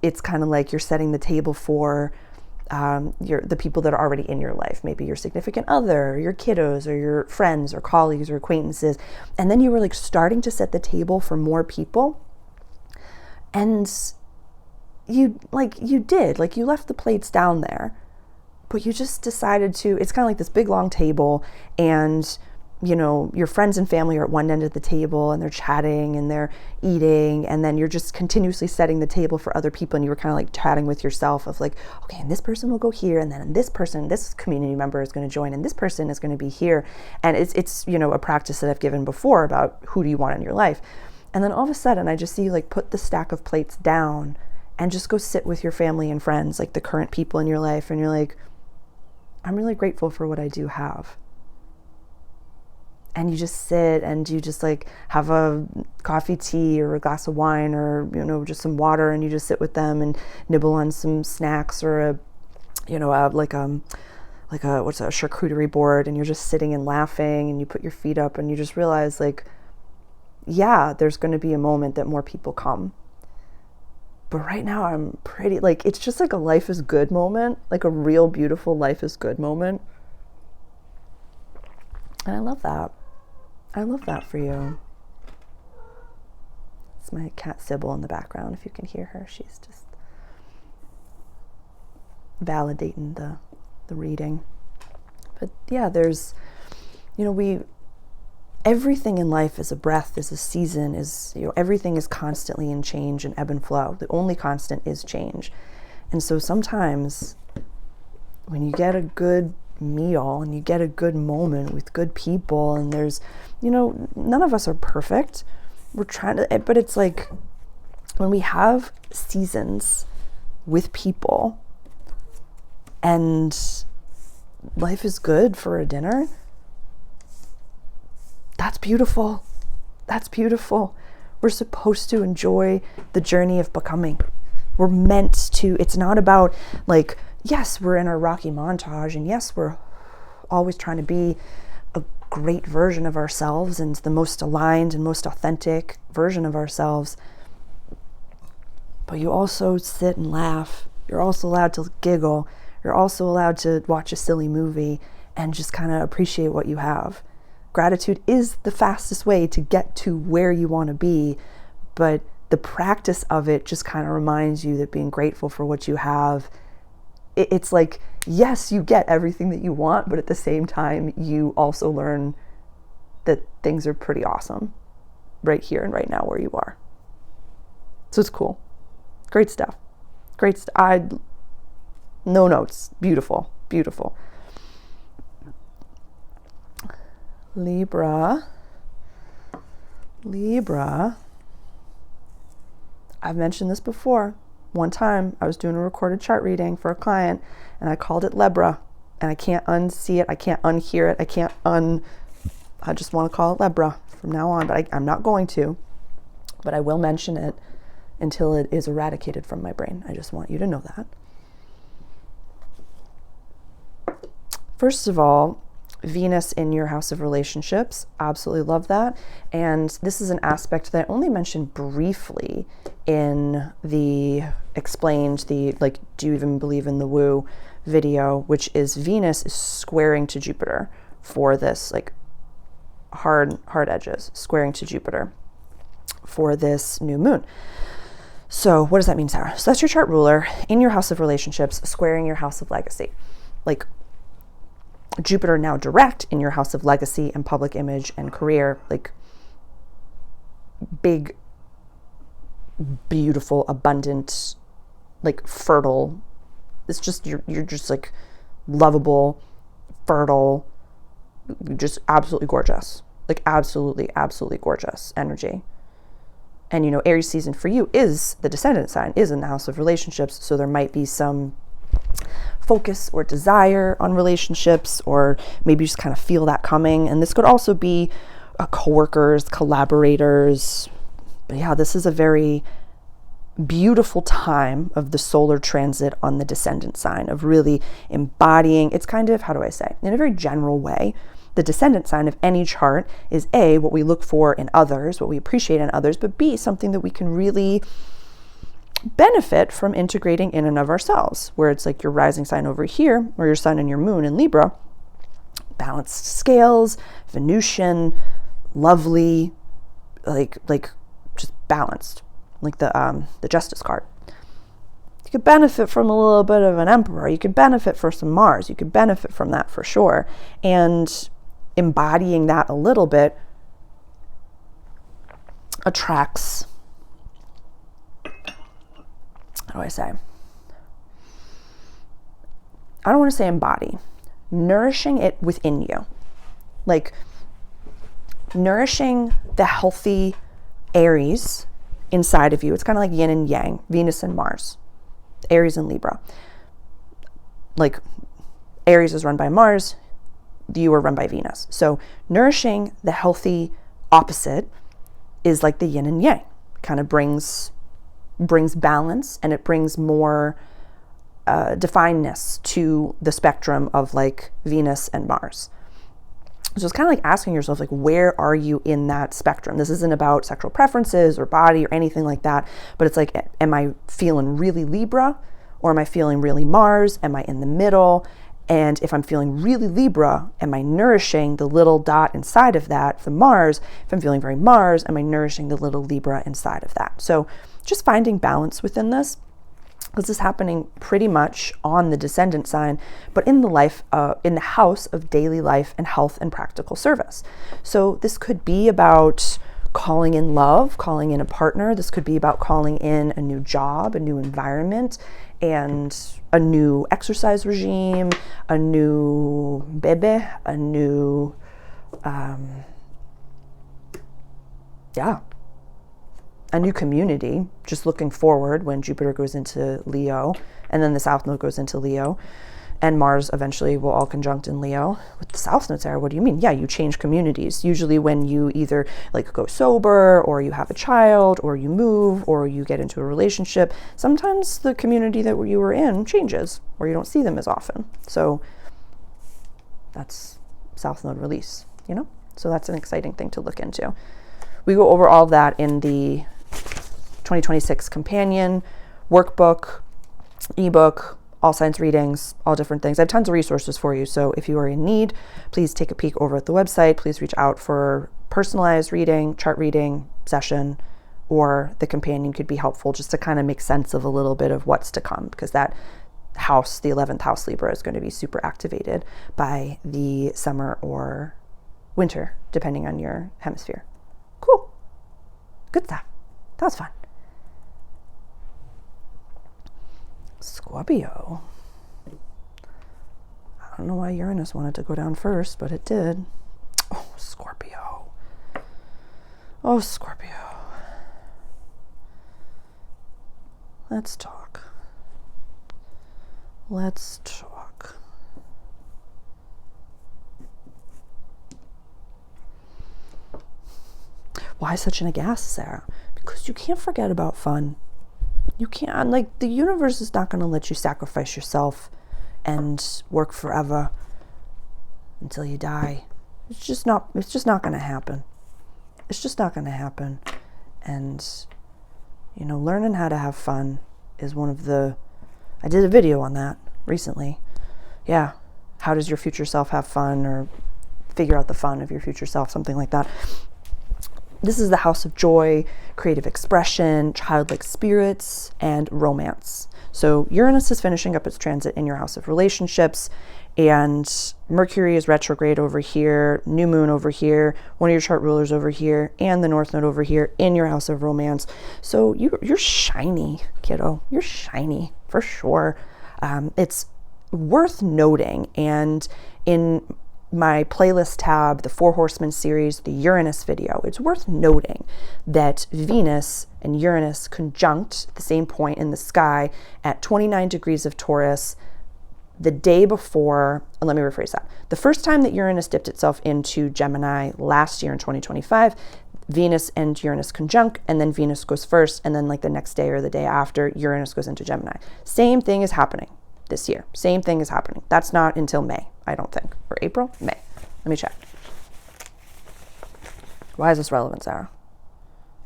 it's kind of like you're setting the table for the people that are already in your life, maybe your significant other, your kiddos, or your friends, or colleagues, or acquaintances. And then you were like starting to set the table for more people. And you left the plates down there, but you just decided to, it's kind of like this big long table, and you know, your friends and family are at one end of the table and they're chatting and they're eating, and then you're just continuously setting the table for other people, and you were kind of like chatting with yourself of like, okay, and this person will go here, and then this community member is going to join, and this person is going to be here. And it's you know, a practice that I've given before about who do you want in your life. And then all of a sudden I just see you like put the stack of plates down and just go sit with your family and friends, like the current people in your life, and you're like, I'm really grateful for what I do have. And you just sit and you just like have a coffee, tea, or a glass of wine, or, you know, just some water, and you just sit with them and nibble on some snacks, or a charcuterie board, and you're just sitting and laughing, and you put your feet up and you just realize like, yeah, there's going to be a moment that more people come. But right now I'm pretty, like, it's just like a life is good moment, like a real beautiful life is good moment. And I love that. I love that for you. It's my cat Sybil in the background. If you can hear her, she's just validating the reading. But yeah, there's, you know, everything in life is a breath, is a season, is, you know, everything is constantly in change and ebb and flow. The only constant is change. And so sometimes when you get a good meal and you get a good moment with good people, and there's, you know, none of us are perfect. We're trying to, but it's like when we have seasons with people and life is good for a dinner, that's beautiful. That's beautiful. We're supposed to enjoy the journey of becoming. We're meant to, it's not about like, yes, we're in our Rocky montage, and yes, we're always trying to be a great version of ourselves and the most aligned and most authentic version of ourselves. But you also sit and laugh. You're also allowed to giggle. You're also allowed to watch a silly movie and just kind of appreciate what you have. Gratitude is the fastest way to get to where you want to be, but the practice of it just kind of reminds you that being grateful for what you have, it's like, yes, you get everything that you want, but at the same time, you also learn that things are pretty awesome right here and right now where you are. So it's cool. Great stuff. Great stuff. No notes. Beautiful. Beautiful. Libra. I've mentioned this before. One time I was doing a recorded chart reading for a client and I called it Libra, and I can't unsee it. I can't unhear it. I just want to call it Libra from now on, but I'm not going to, but I will mention it until it is eradicated from my brain. I just want you to know that. First of all, Venus in your house of relationships. Absolutely love that. And this is an aspect that I only mentioned briefly in the explained, the like, do you even believe in the woo video, which is Venus is squaring to Jupiter for this, like hard edges, squaring to Jupiter for this new moon. So what does that mean, Sarah? So that's your chart ruler in your house of relationships, squaring your house of legacy. Like Jupiter now direct in your house of legacy and public image and career, like big, beautiful, abundant, like fertile. It's just, you're just like lovable, fertile, just absolutely gorgeous, like absolutely gorgeous energy. And, you know, Aries season for you is the descendant sign, is in the house of relationships. So there might be some focus or desire on relationships, or maybe you just kind of feel that coming. And this could also be coworkers, collaborators. But yeah, this is a very beautiful time of the solar transit on the descendant sign, of really embodying. It's kind of, how do I say, in a very general way, the descendant sign of any chart is A, what we look for in others, what we appreciate in others, but B, something that we can really benefit from integrating in and of ourselves, where it's like your rising sign over here, or your sun and your moon in Libra, balanced scales, Venusian, lovely, like just balanced, like the Justice card. You could benefit from a little bit of an Emperor. You could benefit from some Mars. You could benefit from that for sure. And embodying that a little bit attracts, how do I say? I don't want to say embody. Nourishing it within you. Like nourishing the healthy Aries inside of you. It's kind of like yin and yang, Venus and Mars, Aries and Libra. Like Aries is run by Mars, you are run by Venus. So nourishing the healthy opposite is like the yin and yang. Kind of brings balance, and it brings more definedness to the spectrum of like Venus and Mars. So it's kind of like asking yourself, like, where are you in that spectrum? This isn't about sexual preferences or body or anything like that, but it's like, am I feeling really Libra, or am I feeling really Mars? Am I in the middle? And if I'm feeling really Libra, am I nourishing the little dot inside of that, the Mars? If I'm feeling very Mars, am I nourishing the little Libra inside of that? So just finding balance within this. This is happening pretty much on the descendant sign, but in the life, in the house of daily life and health and practical service. So this could be about calling in love, calling in a partner. This could be about calling in a new job, a new environment, and a new exercise regime, a new bebe, a new, a new community, just looking forward when Jupiter goes into Leo, and then the South Node goes into Leo, and Mars eventually will all conjunct in Leo. With the South Node, Sarah, what do you mean? Yeah, you change communities. Usually when you either like go sober, or you have a child, or you move, or you get into a relationship, sometimes the community that you were in changes, or you don't see them as often. So that's South Node release, you know? So that's an exciting thing to look into. We go over all of that in the 2026 companion workbook, ebook, all signs readings, all different things. I have tons of resources for you. So if you are in need, please take a peek over at the website. Please reach out for personalized reading, chart reading session, or the companion could be helpful just to kind of make sense of a little bit of what's to come, because that house, the 11th house Libra, is going to be super activated by the summer or winter, depending on your hemisphere. Cool. Good stuff. That was fun. Scorpio. I don't know why Uranus wanted to go down first, but it did. Oh, Scorpio. Oh, Scorpio. Let's talk. Let's talk. Why such an aghast, Sarah? Because you can't forget about fun. You can't, like, the universe is not going to let you sacrifice yourself and work forever. until you die. It's just not going to happen. It's just not going to happen. And, you know, learning how to have fun is one of the, I did a video on that recently. Yeah. How does your future self have fun, or figure out the fun of your future self, something like that. This is the house of joy, creative expression, childlike spirits, and romance. So Uranus is finishing up its transit in your house of relationships, and Mercury is retrograde over here, new moon over here, one of your chart rulers over here, and the North Node over here in your house of romance. So you're shiny, kiddo. You're shiny for sure. It's worth noting, and in my playlist tab, the Four Horsemen series, the Uranus video, it's worth noting that Venus and Uranus conjunct at the same point in the sky at 29 degrees of Taurus the day before, let me rephrase that. The first time that Uranus dipped itself into Gemini last year in 2025, Venus and Uranus conjunct, and then Venus goes first, and then like the next day or the day after, Uranus goes into Gemini. Same thing is happening this year. Same thing is happening. That's not until May, I don't think. Or April? May. Let me check. Why is this relevant, Sarah?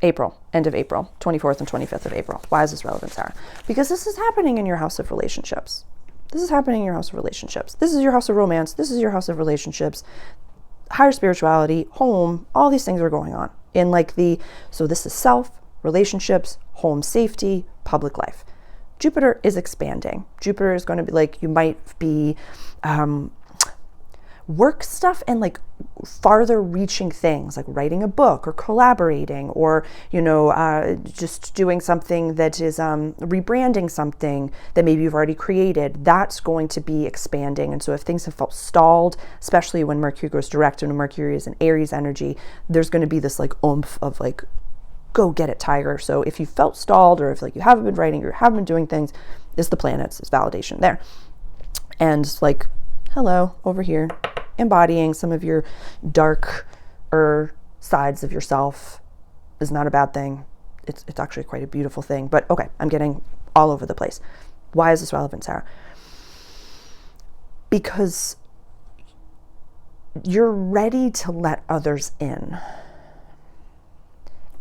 April, end of April, 24th and 25th of April. Why is this relevant, Sarah? Because this is happening in your house of relationships. This is happening in your house of relationships. This is your house of romance. This is your house of relationships. Higher spirituality, home, all these things are going on. In like so this is self, relationships, home safety, public life. Jupiter is expanding. Jupiter is going to be like, you might be work stuff and like farther reaching things like writing a book or collaborating, or, you know, just doing something that is rebranding something that maybe you've already created. That's going to be expanding. And so if things have felt stalled, especially when Mercury goes direct and Mercury is an Aries energy, there's going to be this like oomph of like, go get it, tiger. So if you felt stalled, or if like you haven't been writing or haven't been doing things, it's the planets, it's validation there. And like, hello, over here, embodying some of your darker sides of yourself is not a bad thing. It's actually quite a beautiful thing. But okay, I'm getting all over the place. Why is this relevant, Sarah? Because you're ready to let others in.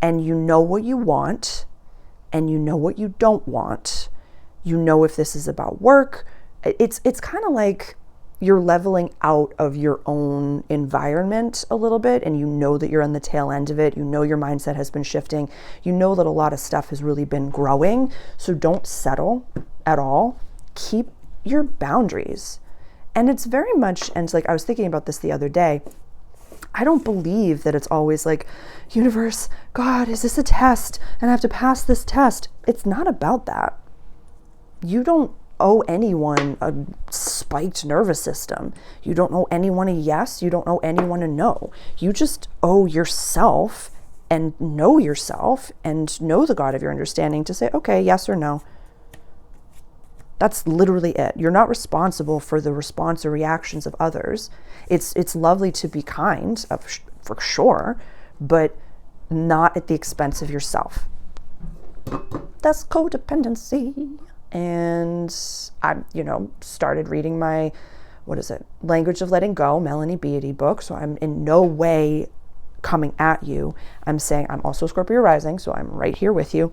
And you know what you want, and you know what you don't want. You know if this is about work. It's kind of like you're leveling out of your own environment a little bit, and you know that you're on the tail end of it. You know your mindset has been shifting. You know that a lot of stuff has really been growing. So don't settle at all. Keep your boundaries. And it's very much, and like I was thinking about this the other day, I don't believe that it's always like, universe, God, is this a test? And I have to pass this test. It's not about that. You don't owe anyone a spiked nervous system. You don't owe anyone a yes. You don't owe anyone a no. You just owe yourself and know yourself and know the God of your understanding to say, okay, yes or no. That's literally it. You're not responsible for the response or reactions of others. It's lovely to be kind, for sure, but not at the expense of yourself. That's codependency. And I, started reading my, Language of Letting Go, Melanie Beatty book. So I'm in no way coming at you. I'm saying I'm also Scorpio rising, so I'm right here with you.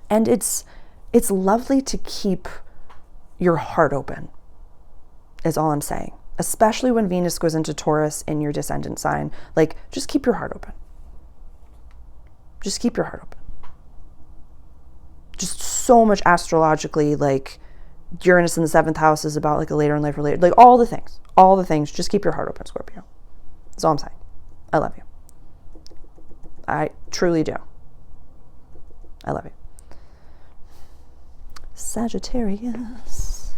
And it's lovely to keep your heart open, is all I'm saying. Especially when Venus goes into Taurus in your descendant sign. Like, just keep your heart open. Just keep your heart open. Just so much astrologically, like Uranus in the 7th house is about like a later in life related, like all the things. Just keep your heart open, Scorpio. That's all I'm saying. I love you. I truly do. I love you. Sagittarius.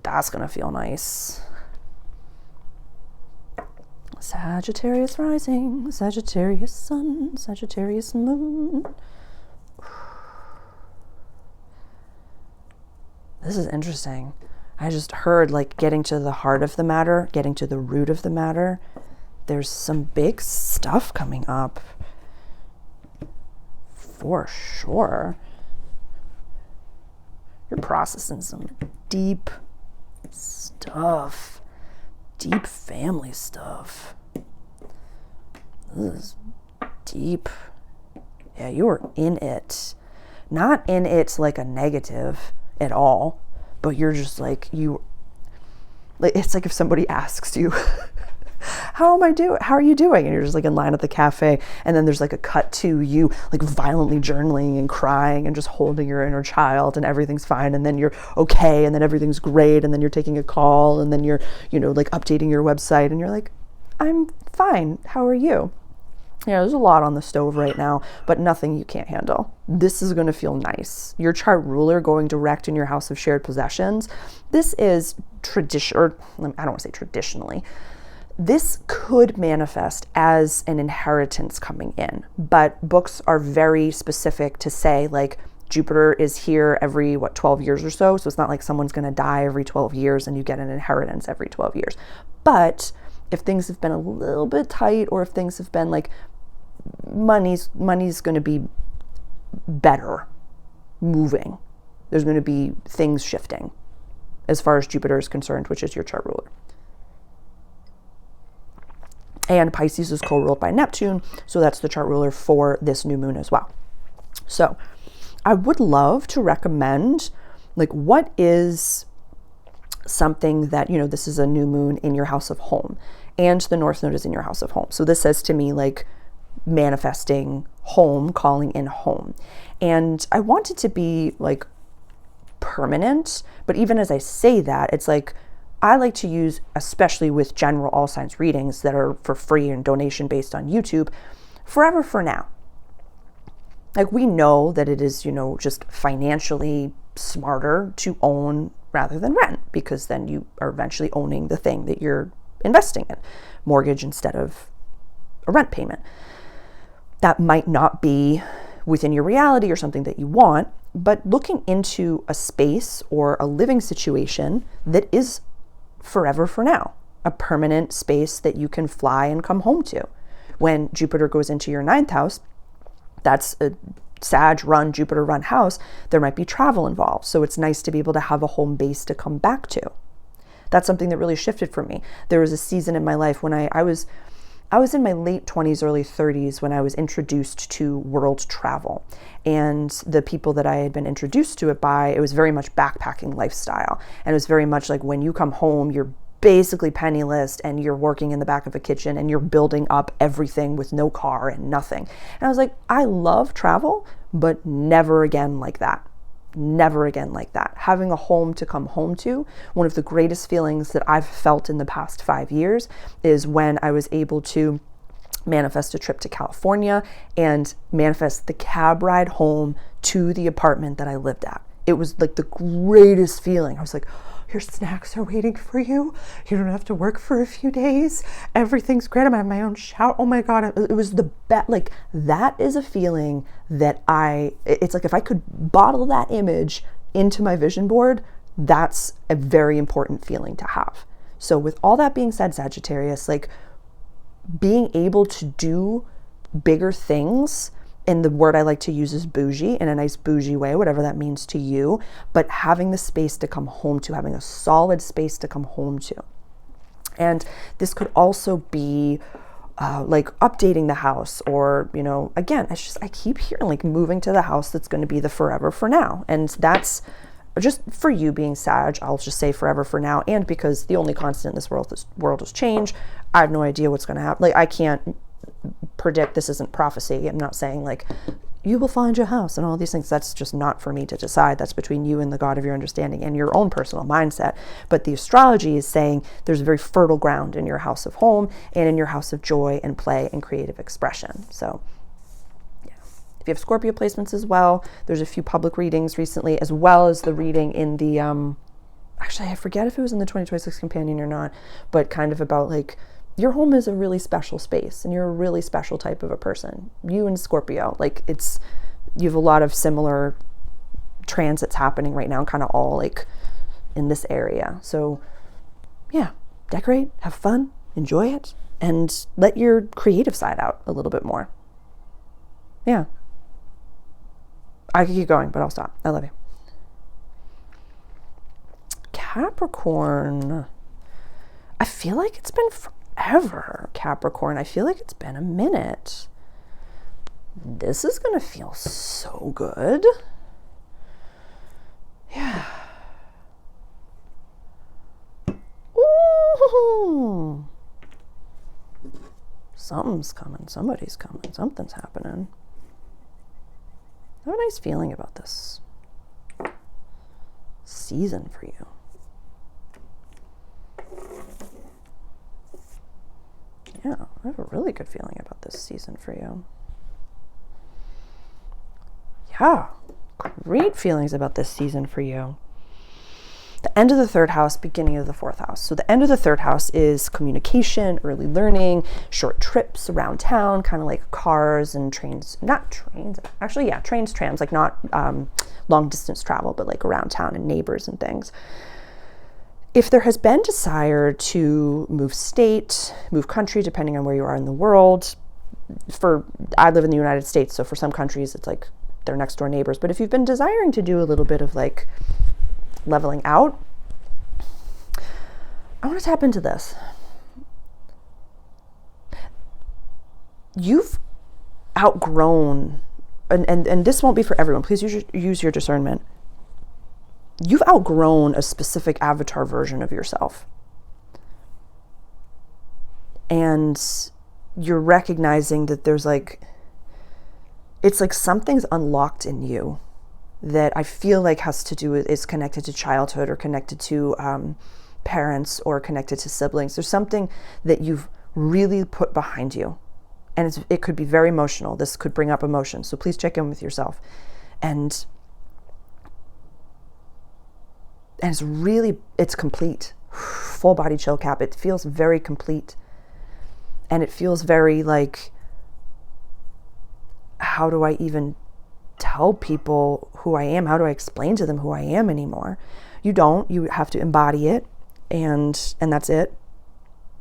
That's gonna feel nice. Sagittarius rising, Sagittarius sun, Sagittarius moon. This is interesting. I just heard like getting to the heart of the matter, getting to the root of the matter. There's some big stuff coming up. For sure. You're processing some deep stuff. deep family stuff. This is deep. Yeah, you are in it. Not in it like a negative at all, but you're just like, it's like if somebody asks you, how are you doing? And you're just like in line at the cafe, and then there's like a cut to you like violently journaling and crying and just holding your inner child, and everything's fine, and then you're okay, and then everything's great, and then you're taking a call, and then you're, like updating your website, and you're like, I'm fine. How are you? There's a lot on the stove right now, but nothing you can't handle. This is going to feel nice. Your chart ruler going direct in your house of shared possessions. This is I don't want to say traditionally. This could manifest as an inheritance coming in, but books are very specific to say like Jupiter is here every 12 years or so. So it's not like someone's going to die every 12 years and you get an inheritance every 12 years. But if things have been a little bit tight, or if things have been like money's going to be better moving, there's going to be things shifting as far as Jupiter is concerned, which is your chart ruler. And Pisces is co-ruled by Neptune, so that's the chart ruler for this new moon as well. So I would love to recommend, like, what is something that, this is a new moon in your house of home, and the North Node is in your house of home. So this says to me, like, manifesting home, calling in home. And I want it to be like permanent, but even as I say that, it's like, I like to use, especially with general all signs readings that are for free and donation based on YouTube, forever for now. Like, we know that it is, just financially smarter to own rather than rent, because then you are eventually owning the thing that you're investing in, mortgage instead of a rent payment. That might not be within your reality or something that you want, but looking into a space or a living situation that is forever for now, a permanent space that you can fly and come home to. When Jupiter goes into your 9th house, that's a Sag run, Jupiter run house, there might be travel involved. So it's nice to be able to have a home base to come back to. That's something that really shifted for me. There was a season in my life when I was in my late 20s, early 30s when I was introduced to world travel. And the people that I had been introduced to it by, it was very much backpacking lifestyle. And it was very much like, when you come home, you're basically penniless and you're working in the back of a kitchen and you're building up everything with no car and nothing. And I was like, I love travel, but never again like that. Never again like that. Having a home to come home to, one of the greatest feelings that I've felt in the past 5 years is when I was able to manifest a trip to California and manifest the cab ride home to the apartment that I lived at. It was like the greatest feeling. I was like, your snacks are waiting for you. You don't have to work for a few days. Everything's great. I'm at my own shower. Oh my God. It was the best. Like, that is a feeling that it's like, if I could bottle that image into my vision board, that's a very important feeling to have. So with all that being said, Sagittarius, like, being able to do bigger things, and the word I like to use is bougie, in a nice bougie way, whatever that means to you, but having the space to come home to, having a solid space to come home to. And this could also be like updating the house, or, again, I keep hearing like moving to the house that's going to be the forever for now. And that's just for you being Sag, I'll just say forever for now. And because the only constant in this world is change, I have no idea what's going to happen. Like, I can't predict. This isn't prophecy. I'm not saying like you will find your house and all these things. That's just not for me to decide. That's between you and the God of your understanding and your own personal mindset. But the astrology is saying there's very fertile ground in your house of home and in your house of joy and play and creative expression. So yeah, if you have Scorpio placements as well, there's a few public readings recently, as well as the reading in the actually I forget if it was in the 2026 companion or not, but kind of about like, your home is a really special space and you're a really special type of a person. You and Scorpio, like, you have a lot of similar transits happening right now, kind of all like in this area. So yeah, decorate, have fun, enjoy it, and let your creative side out a little bit more. Yeah. I could keep going, but I'll stop. I love you. Capricorn. I feel like it's been forever, Capricorn. I feel like it's been a minute. This is going to feel so good. Yeah. Ooh. Something's coming. Somebody's coming. Something's happening. I have a nice feeling about this season for you. Yeah, I have a really good feeling about this season for you. Yeah, great feelings about this season for you. The end of the third house, beginning of the fourth house. So the end of the third house is communication, early learning, short trips around town, kind of like cars and trains, not trains, actually, yeah, trains, trams, like not long distance travel, but like around town and neighbors and things. If there has been desire to move state, move country, depending on where you are in the world, I live in the United States, so for some countries it's like they're next door neighbors. But if you've been desiring to do a little bit of like leveling out, I want to tap into this. You've outgrown, and this won't be for everyone. Please use your discernment. You've outgrown a specific avatar version of yourself. And you're recognizing that there's like, it's like something's unlocked in you that I feel like has to do with, is connected to childhood or connected to parents or connected to siblings. There's something that you've really put behind you. And it could be very emotional. This could bring up emotion. So please check in with yourself. And it's complete. Full body chill cap. It feels very complete. And it feels very like, how do I even tell people who I am? How do I explain to them who I am anymore? You don't. You have to embody it, and that's it.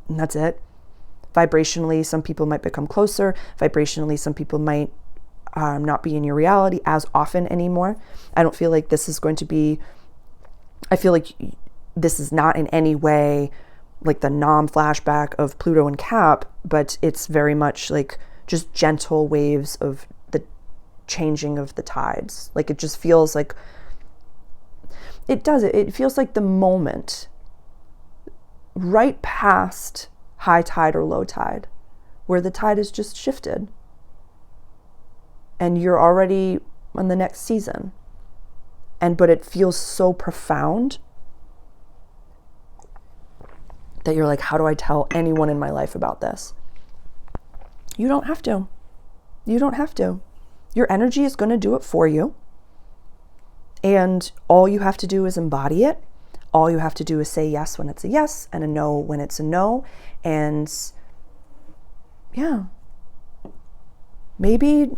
And that's it. Vibrationally, some people might become closer. Vibrationally, some people might not be in your reality as often anymore. I don't feel like this is going to be, I feel like this is not in any way like the flashback of Pluto and Cap, but it's very much like just gentle waves of the changing of the tides. Like it just feels like, it feels like the moment right past high tide or low tide, where the tide is just shifted and you're already on the next season. But it feels so profound that you're like, how do I tell anyone in my life about this? You don't have to. You don't have to. Your energy is going to do it for you. And all you have to do is embody it. All you have to do is say yes when it's a yes and a no when it's a no. And yeah, maybe,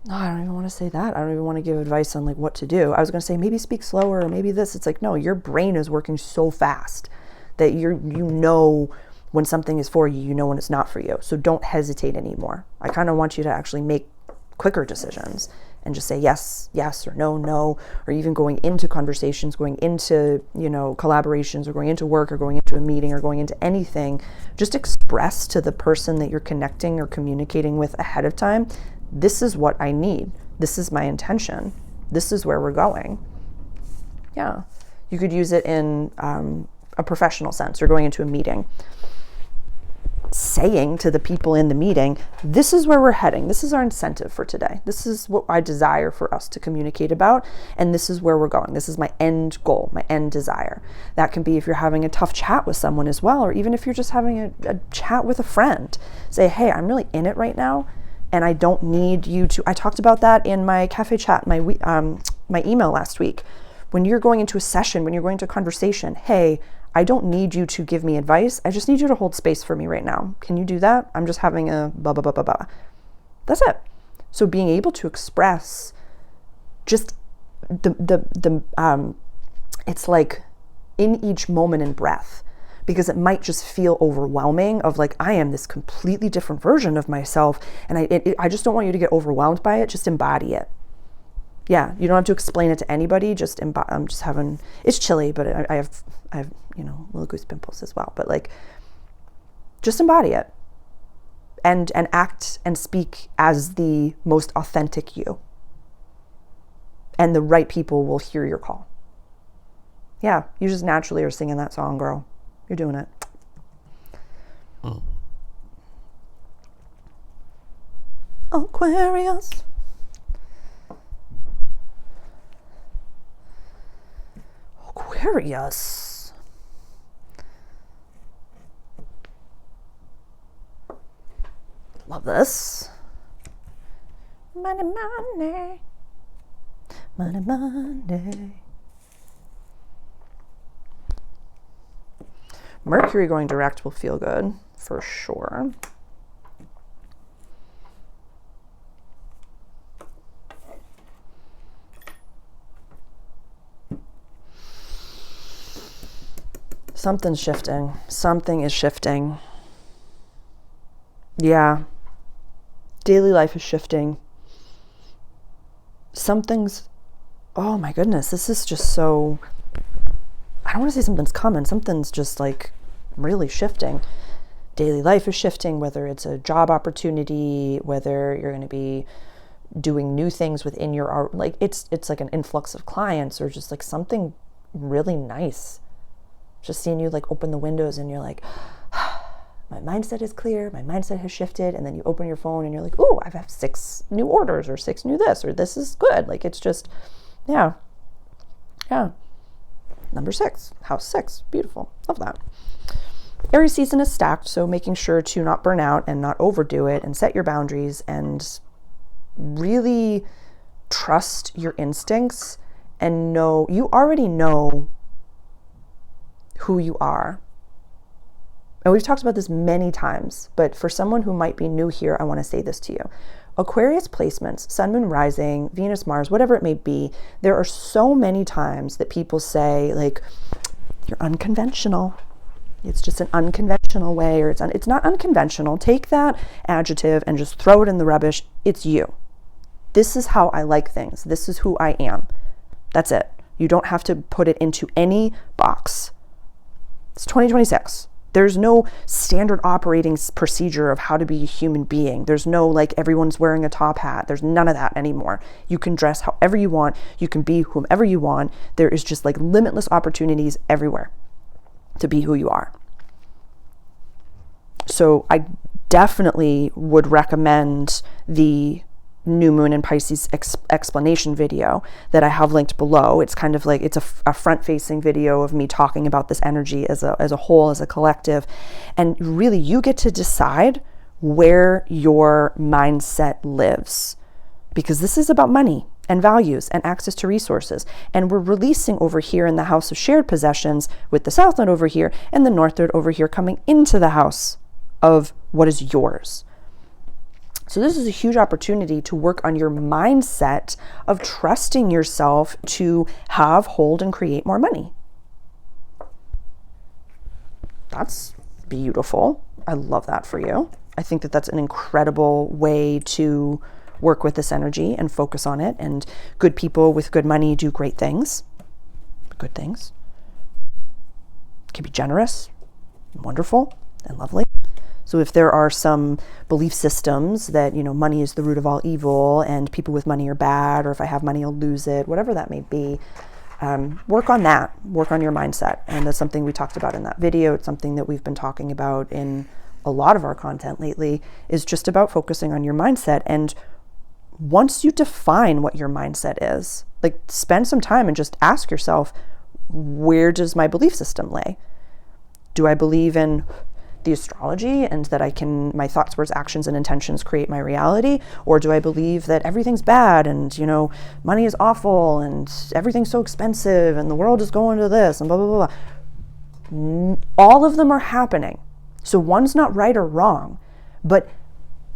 no, I don't even want to say that. I don't even want to give advice on like what to do. I was going to say maybe speak slower or maybe this. It's like, no, your brain is working so fast that you know when something is for you, you know when it's not for you. So don't hesitate anymore. I kind of want you to actually make quicker decisions and just say yes, yes, or no, no, or even going into conversations, going into, collaborations, or going into work, or going into a meeting, or going into anything. Just express to the person that you're connecting or communicating with ahead of time, this is what I need. This is my intention. This is where we're going. Yeah. You could use it in a professional sense. You're going into a meeting, saying to the people in the meeting, this is where we're heading. This is our incentive for today. This is what I desire for us to communicate about. And this is where we're going. This is my end goal, my end desire. That can be if you're having a tough chat with someone as well, or even if you're just having a chat with a friend. Say, hey, I'm really in it right now, and I don't need you to. I talked about that in my Caffè chat, my email last week. When you're going into a session, when you're going into a conversation, hey, I don't need you to give me advice. I just need you to hold space for me right now. Can you do that? I'm just having a blah, blah, blah, blah, blah. That's it. So being able to express just it's like in each moment in breath, because it might just feel overwhelming of like, I am this completely different version of myself. And I just don't want you to get overwhelmed by it. Just embody it. Yeah, you don't have to explain it to anybody. Just I'm just having, it's chilly, but I have little goose pimples as well. But like, just embody it, and act and speak as the most authentic you. And the right people will hear your call. Yeah, you just naturally are singing that song, girl. You're doing it. Oh. Aquarius. Aquarius. Love this. Money, money. Money, money. Mercury going direct will feel good, for sure. Something's shifting. Something is shifting. Yeah. Daily life is shifting. Something's, oh my goodness, this is just so, I don't want to say something's coming. Something's just like really shifting. Daily life is shifting, whether it's a job opportunity, whether you're going to be doing new things within your art. Like it's like an influx of clients, or just like something really nice. Just seeing you like open the windows and you're like, my mindset is clear, my mindset has shifted. And then you open your phone and you're like, oh, I have 6 new orders, or 6 new this, or this is good. Like it's just, yeah. Number 6, house 6, beautiful. Love that. Aries season is stacked, so making sure to not burn out and not overdo it, and set your boundaries and really trust your instincts, and know, you already know who you are. And we've talked about this many times, but for someone who might be new here, I want to say this to you. Aquarius placements, sun, moon, rising, Venus, Mars, whatever it may be, there are so many times that people say like, you're unconventional. It's just an unconventional way, or it's not unconventional. Take that adjective and just throw it in the rubbish. It's you. This is how I like things. This is who I am. That's it. You don't have to put it into any box. It's 2026. There's no standard operating procedure of how to be a human being. There's no like everyone's wearing a top hat. There's none of that anymore. You can dress however you want. You can be whomever you want. There is just like limitless opportunities everywhere to be who you are. So I definitely would recommend the new moon in Pisces explanation video that I have linked below. It's kind of like, it's a front-facing video of me talking about this energy as a whole, as a collective. And really, you get to decide where your mindset lives, because this is about money and values and access to resources. And we're releasing over here in the house of shared possessions, with the South Node over here and the North Node over here coming into the house of what is yours. So this is a huge opportunity to work on your mindset of trusting yourself to have, hold, and create more money. That's beautiful. I love that for you. I think that that's an incredible way to work with this energy and focus on it. And good people with good money do great things. Good things. Can be generous, wonderful, and lovely. So if there are some belief systems that, money is the root of all evil and people with money are bad, or if I have money, I'll lose it, whatever that may be, work on that, work on your mindset. And that's something we talked about in that video. It's something that we've been talking about in a lot of our content lately, is just about focusing on your mindset. And once you define what your mindset is, like spend some time and just ask yourself, where does my belief system lay? Do I believe in the astrology and that my thoughts, words, actions, and intentions create my reality? Or do I believe that everything's bad and, money is awful and everything's so expensive and the world is going to this and blah, blah, blah. All of them are happening. So one's not right or wrong, but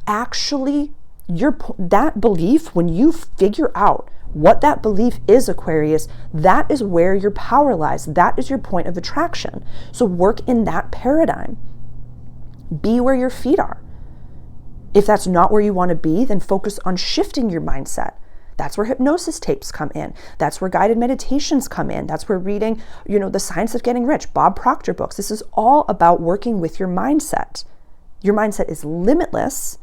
actually that belief, when you figure out what that belief is, Aquarius, that is where your power lies. That is your point of attraction. So work in that paradigm. Be where your feet are. If that's not where you want to be, then focus on shifting your mindset. That's where hypnosis tapes come in. That's where guided meditations come in. That's where reading, The Science of Getting Rich, Bob Proctor books. This is all about working with your mindset. Your mindset is limitless,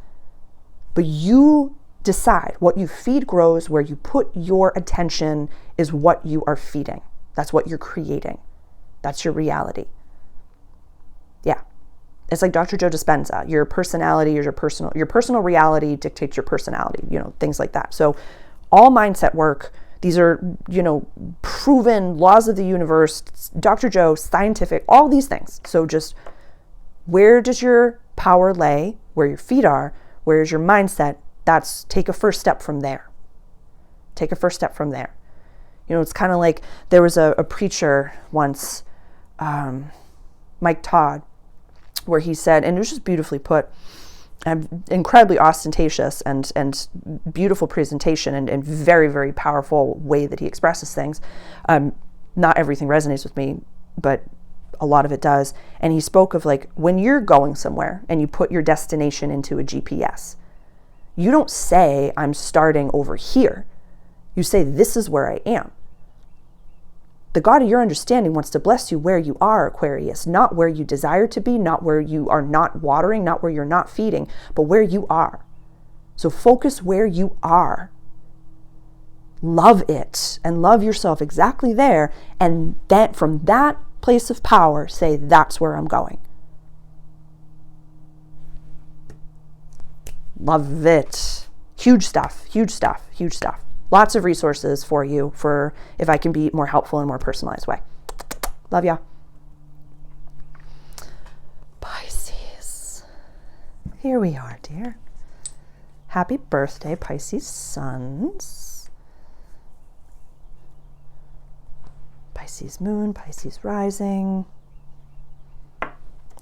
but you decide. What you feed grows. Where you put your attention is what you are feeding. That's what you're creating. That's your reality. Yeah. It's like Dr. Joe Dispenza. Your personality is your personal reality dictates your personality, things like that. So all mindset work, these are, proven laws of the universe, Dr. Joe, scientific, all these things. So just where does your power lay? Where your feet are? Where is your mindset? Take a first step from there. Take a first step from there. It's kind of like there was a preacher once, Mike Todd, where he said, and it was just beautifully put, incredibly ostentatious and beautiful presentation and very, very powerful way that he expresses things. Not everything resonates with me, but a lot of it does. And he spoke of like when you're going somewhere and you put your destination into a GPS, you don't say, I'm starting over here. You say, this is where I am. The God of your understanding wants to bless you where you are, Aquarius, not where you desire to be, not where you are not watering, not where you're not feeding, but where you are. So focus where you are. Love it and love yourself exactly there. And then from that place of power, say, that's where I'm going. Love it. Huge stuff, huge stuff, huge stuff. Lots of resources for you for if I can be more helpful in a more personalized way. Love ya. Pisces. Here we are, dear. Happy birthday, Pisces sons. Pisces moon, Pisces rising.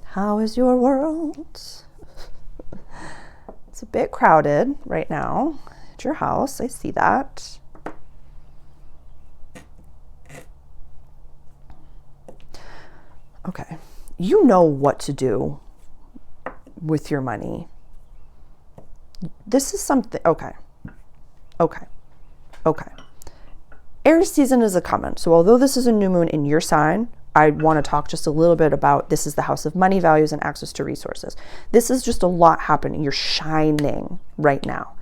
How is your world? It's a bit crowded right now. Your house, I see that. Okay, you know what to do with your money. This is something, okay. Aries season is a coming. So although this is a new moon in your sign, I want to talk just a little bit about this is the house of money, values, and access to resources. This is just a lot happening. You're shining right now.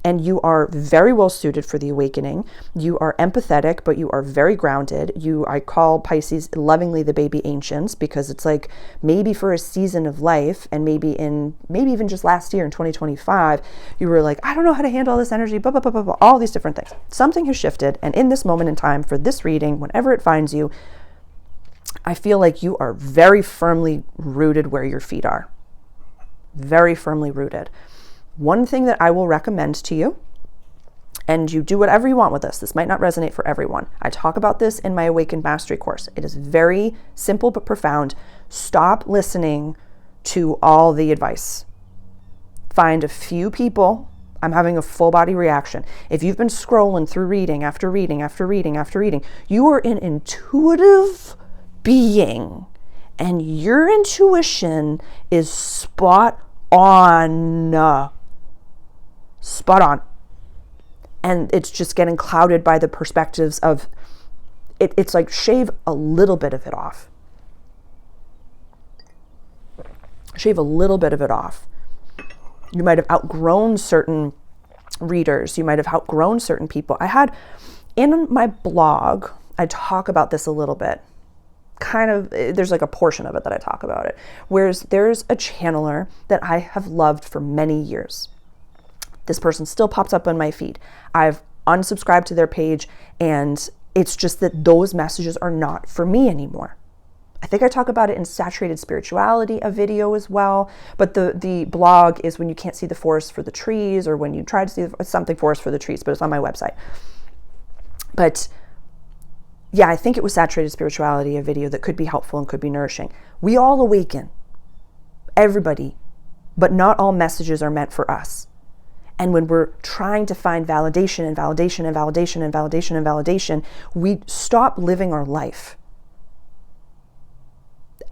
And you are very well suited for the awakening. You are empathetic, but you are very grounded. I call Pisces lovingly the baby ancients, because it's like maybe for a season of life, and maybe even just last year in 2025, you were like, I don't know how to handle all this energy, blah, blah, blah, blah, blah, all these different things. Something has shifted. And in this moment in time for this reading, whenever it finds you, I feel like you are very firmly rooted where your feet are. Very firmly rooted. One thing that I will recommend to you, and you do whatever you want with this might not resonate for everyone. I talk about this in my Awakened Mastery course. It is very simple but profound. Stop listening to all the advice. Find a few people. I'm having a full body reaction. If you've been scrolling through reading after reading after reading after reading, you are an intuitive being, and your intuition is spot on. Spot on. And it's just getting clouded by the perspectives of it. It's like shave a little bit of it off. Shave a little bit of it off. You might have outgrown certain readers. You might have outgrown certain people. I had in my blog, I talk about this a little bit. Kind of, there's like a portion of it that I talk about it. Whereas there's a channeler that I have loved for many years. This person still pops up on my feed. I've unsubscribed to their page, and it's just that those messages are not for me anymore. I think I talk about it in Saturated Spirituality, a video as well, but the blog is when you can't see the forest for the trees, or when you try to see something forest for the trees, but it's on my website. But yeah, I think it was Saturated Spirituality, a video that could be helpful and could be nourishing. We all awaken, everybody, but not all messages are meant for us. And when we're trying to find validation and validation and validation and validation and validation, we stop living our life.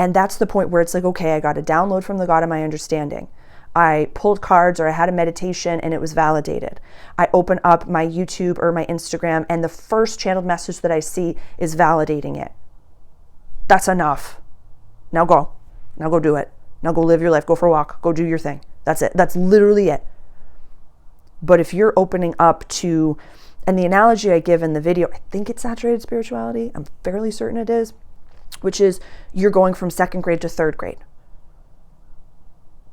And that's the point where it's like, okay, I got a download from the God of my understanding. I pulled cards or I had a meditation and it was validated. I open up my YouTube or my Instagram and the first channeled message that I see is validating it. That's enough. Now go. Now go do it. Now go live your life. Go for a walk. Go do your thing. That's it. That's literally it. But if you're opening up to, and the analogy I give in the video, I think it's saturated spirituality. I'm fairly certain it is, which is you're going from second grade to third grade.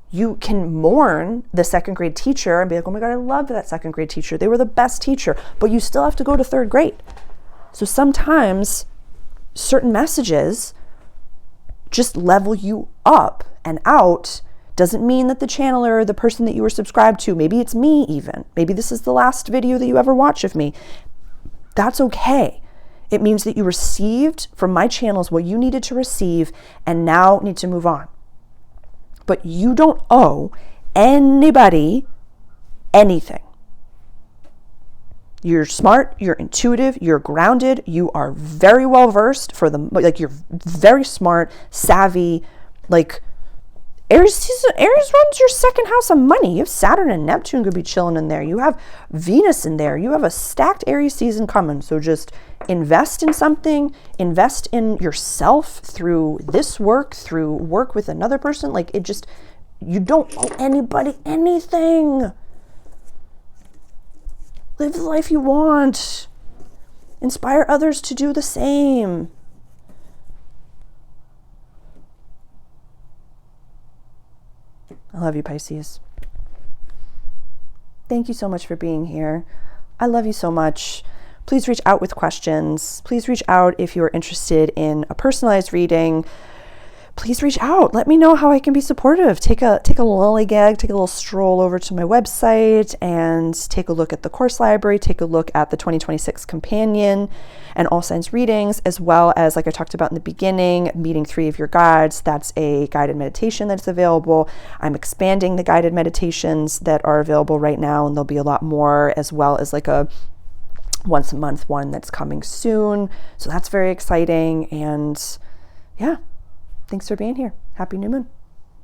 You can mourn the second grade teacher and be like, oh my God, I loved that second grade teacher. They were the best teacher, but you still have to go to third grade. So sometimes certain messages just level you up and out. Doesn't mean that the channeler, the person that you were subscribed to, maybe it's me even, maybe this is the last video that you ever watch of me. That's okay. It means that you received from my channels what you needed to receive and now need to move on. But you don't owe anybody anything. You're smart, you're intuitive, you're grounded, you are very well versed you're very smart, savvy, Aries runs your second house of money. You have Saturn and Neptune could be chilling in there. You have Venus in there. You have a stacked Aries season coming. So just invest in something, invest in yourself through this work, through work with another person. You don't owe anybody anything. Live the life you want. Inspire others to do the same. I love you, Pisces. Thank you so much for being here. I love you so much. Please reach out with questions. Please reach out if you are interested in a personalized reading. Please reach out. Let me know how I can be supportive. Take a lollygag, take a little stroll over to my website and take a look at the course library, take a look at the 2026 companion and all signs readings, as well as, like I talked about in the beginning, meeting 3 of your guides. That's a guided meditation that's available. I'm expanding the guided meditations that are available right now, and there'll be a lot more, as well as a once a month one that's coming soon. So that's very exciting. And yeah. Thanks for being here. Happy new moon.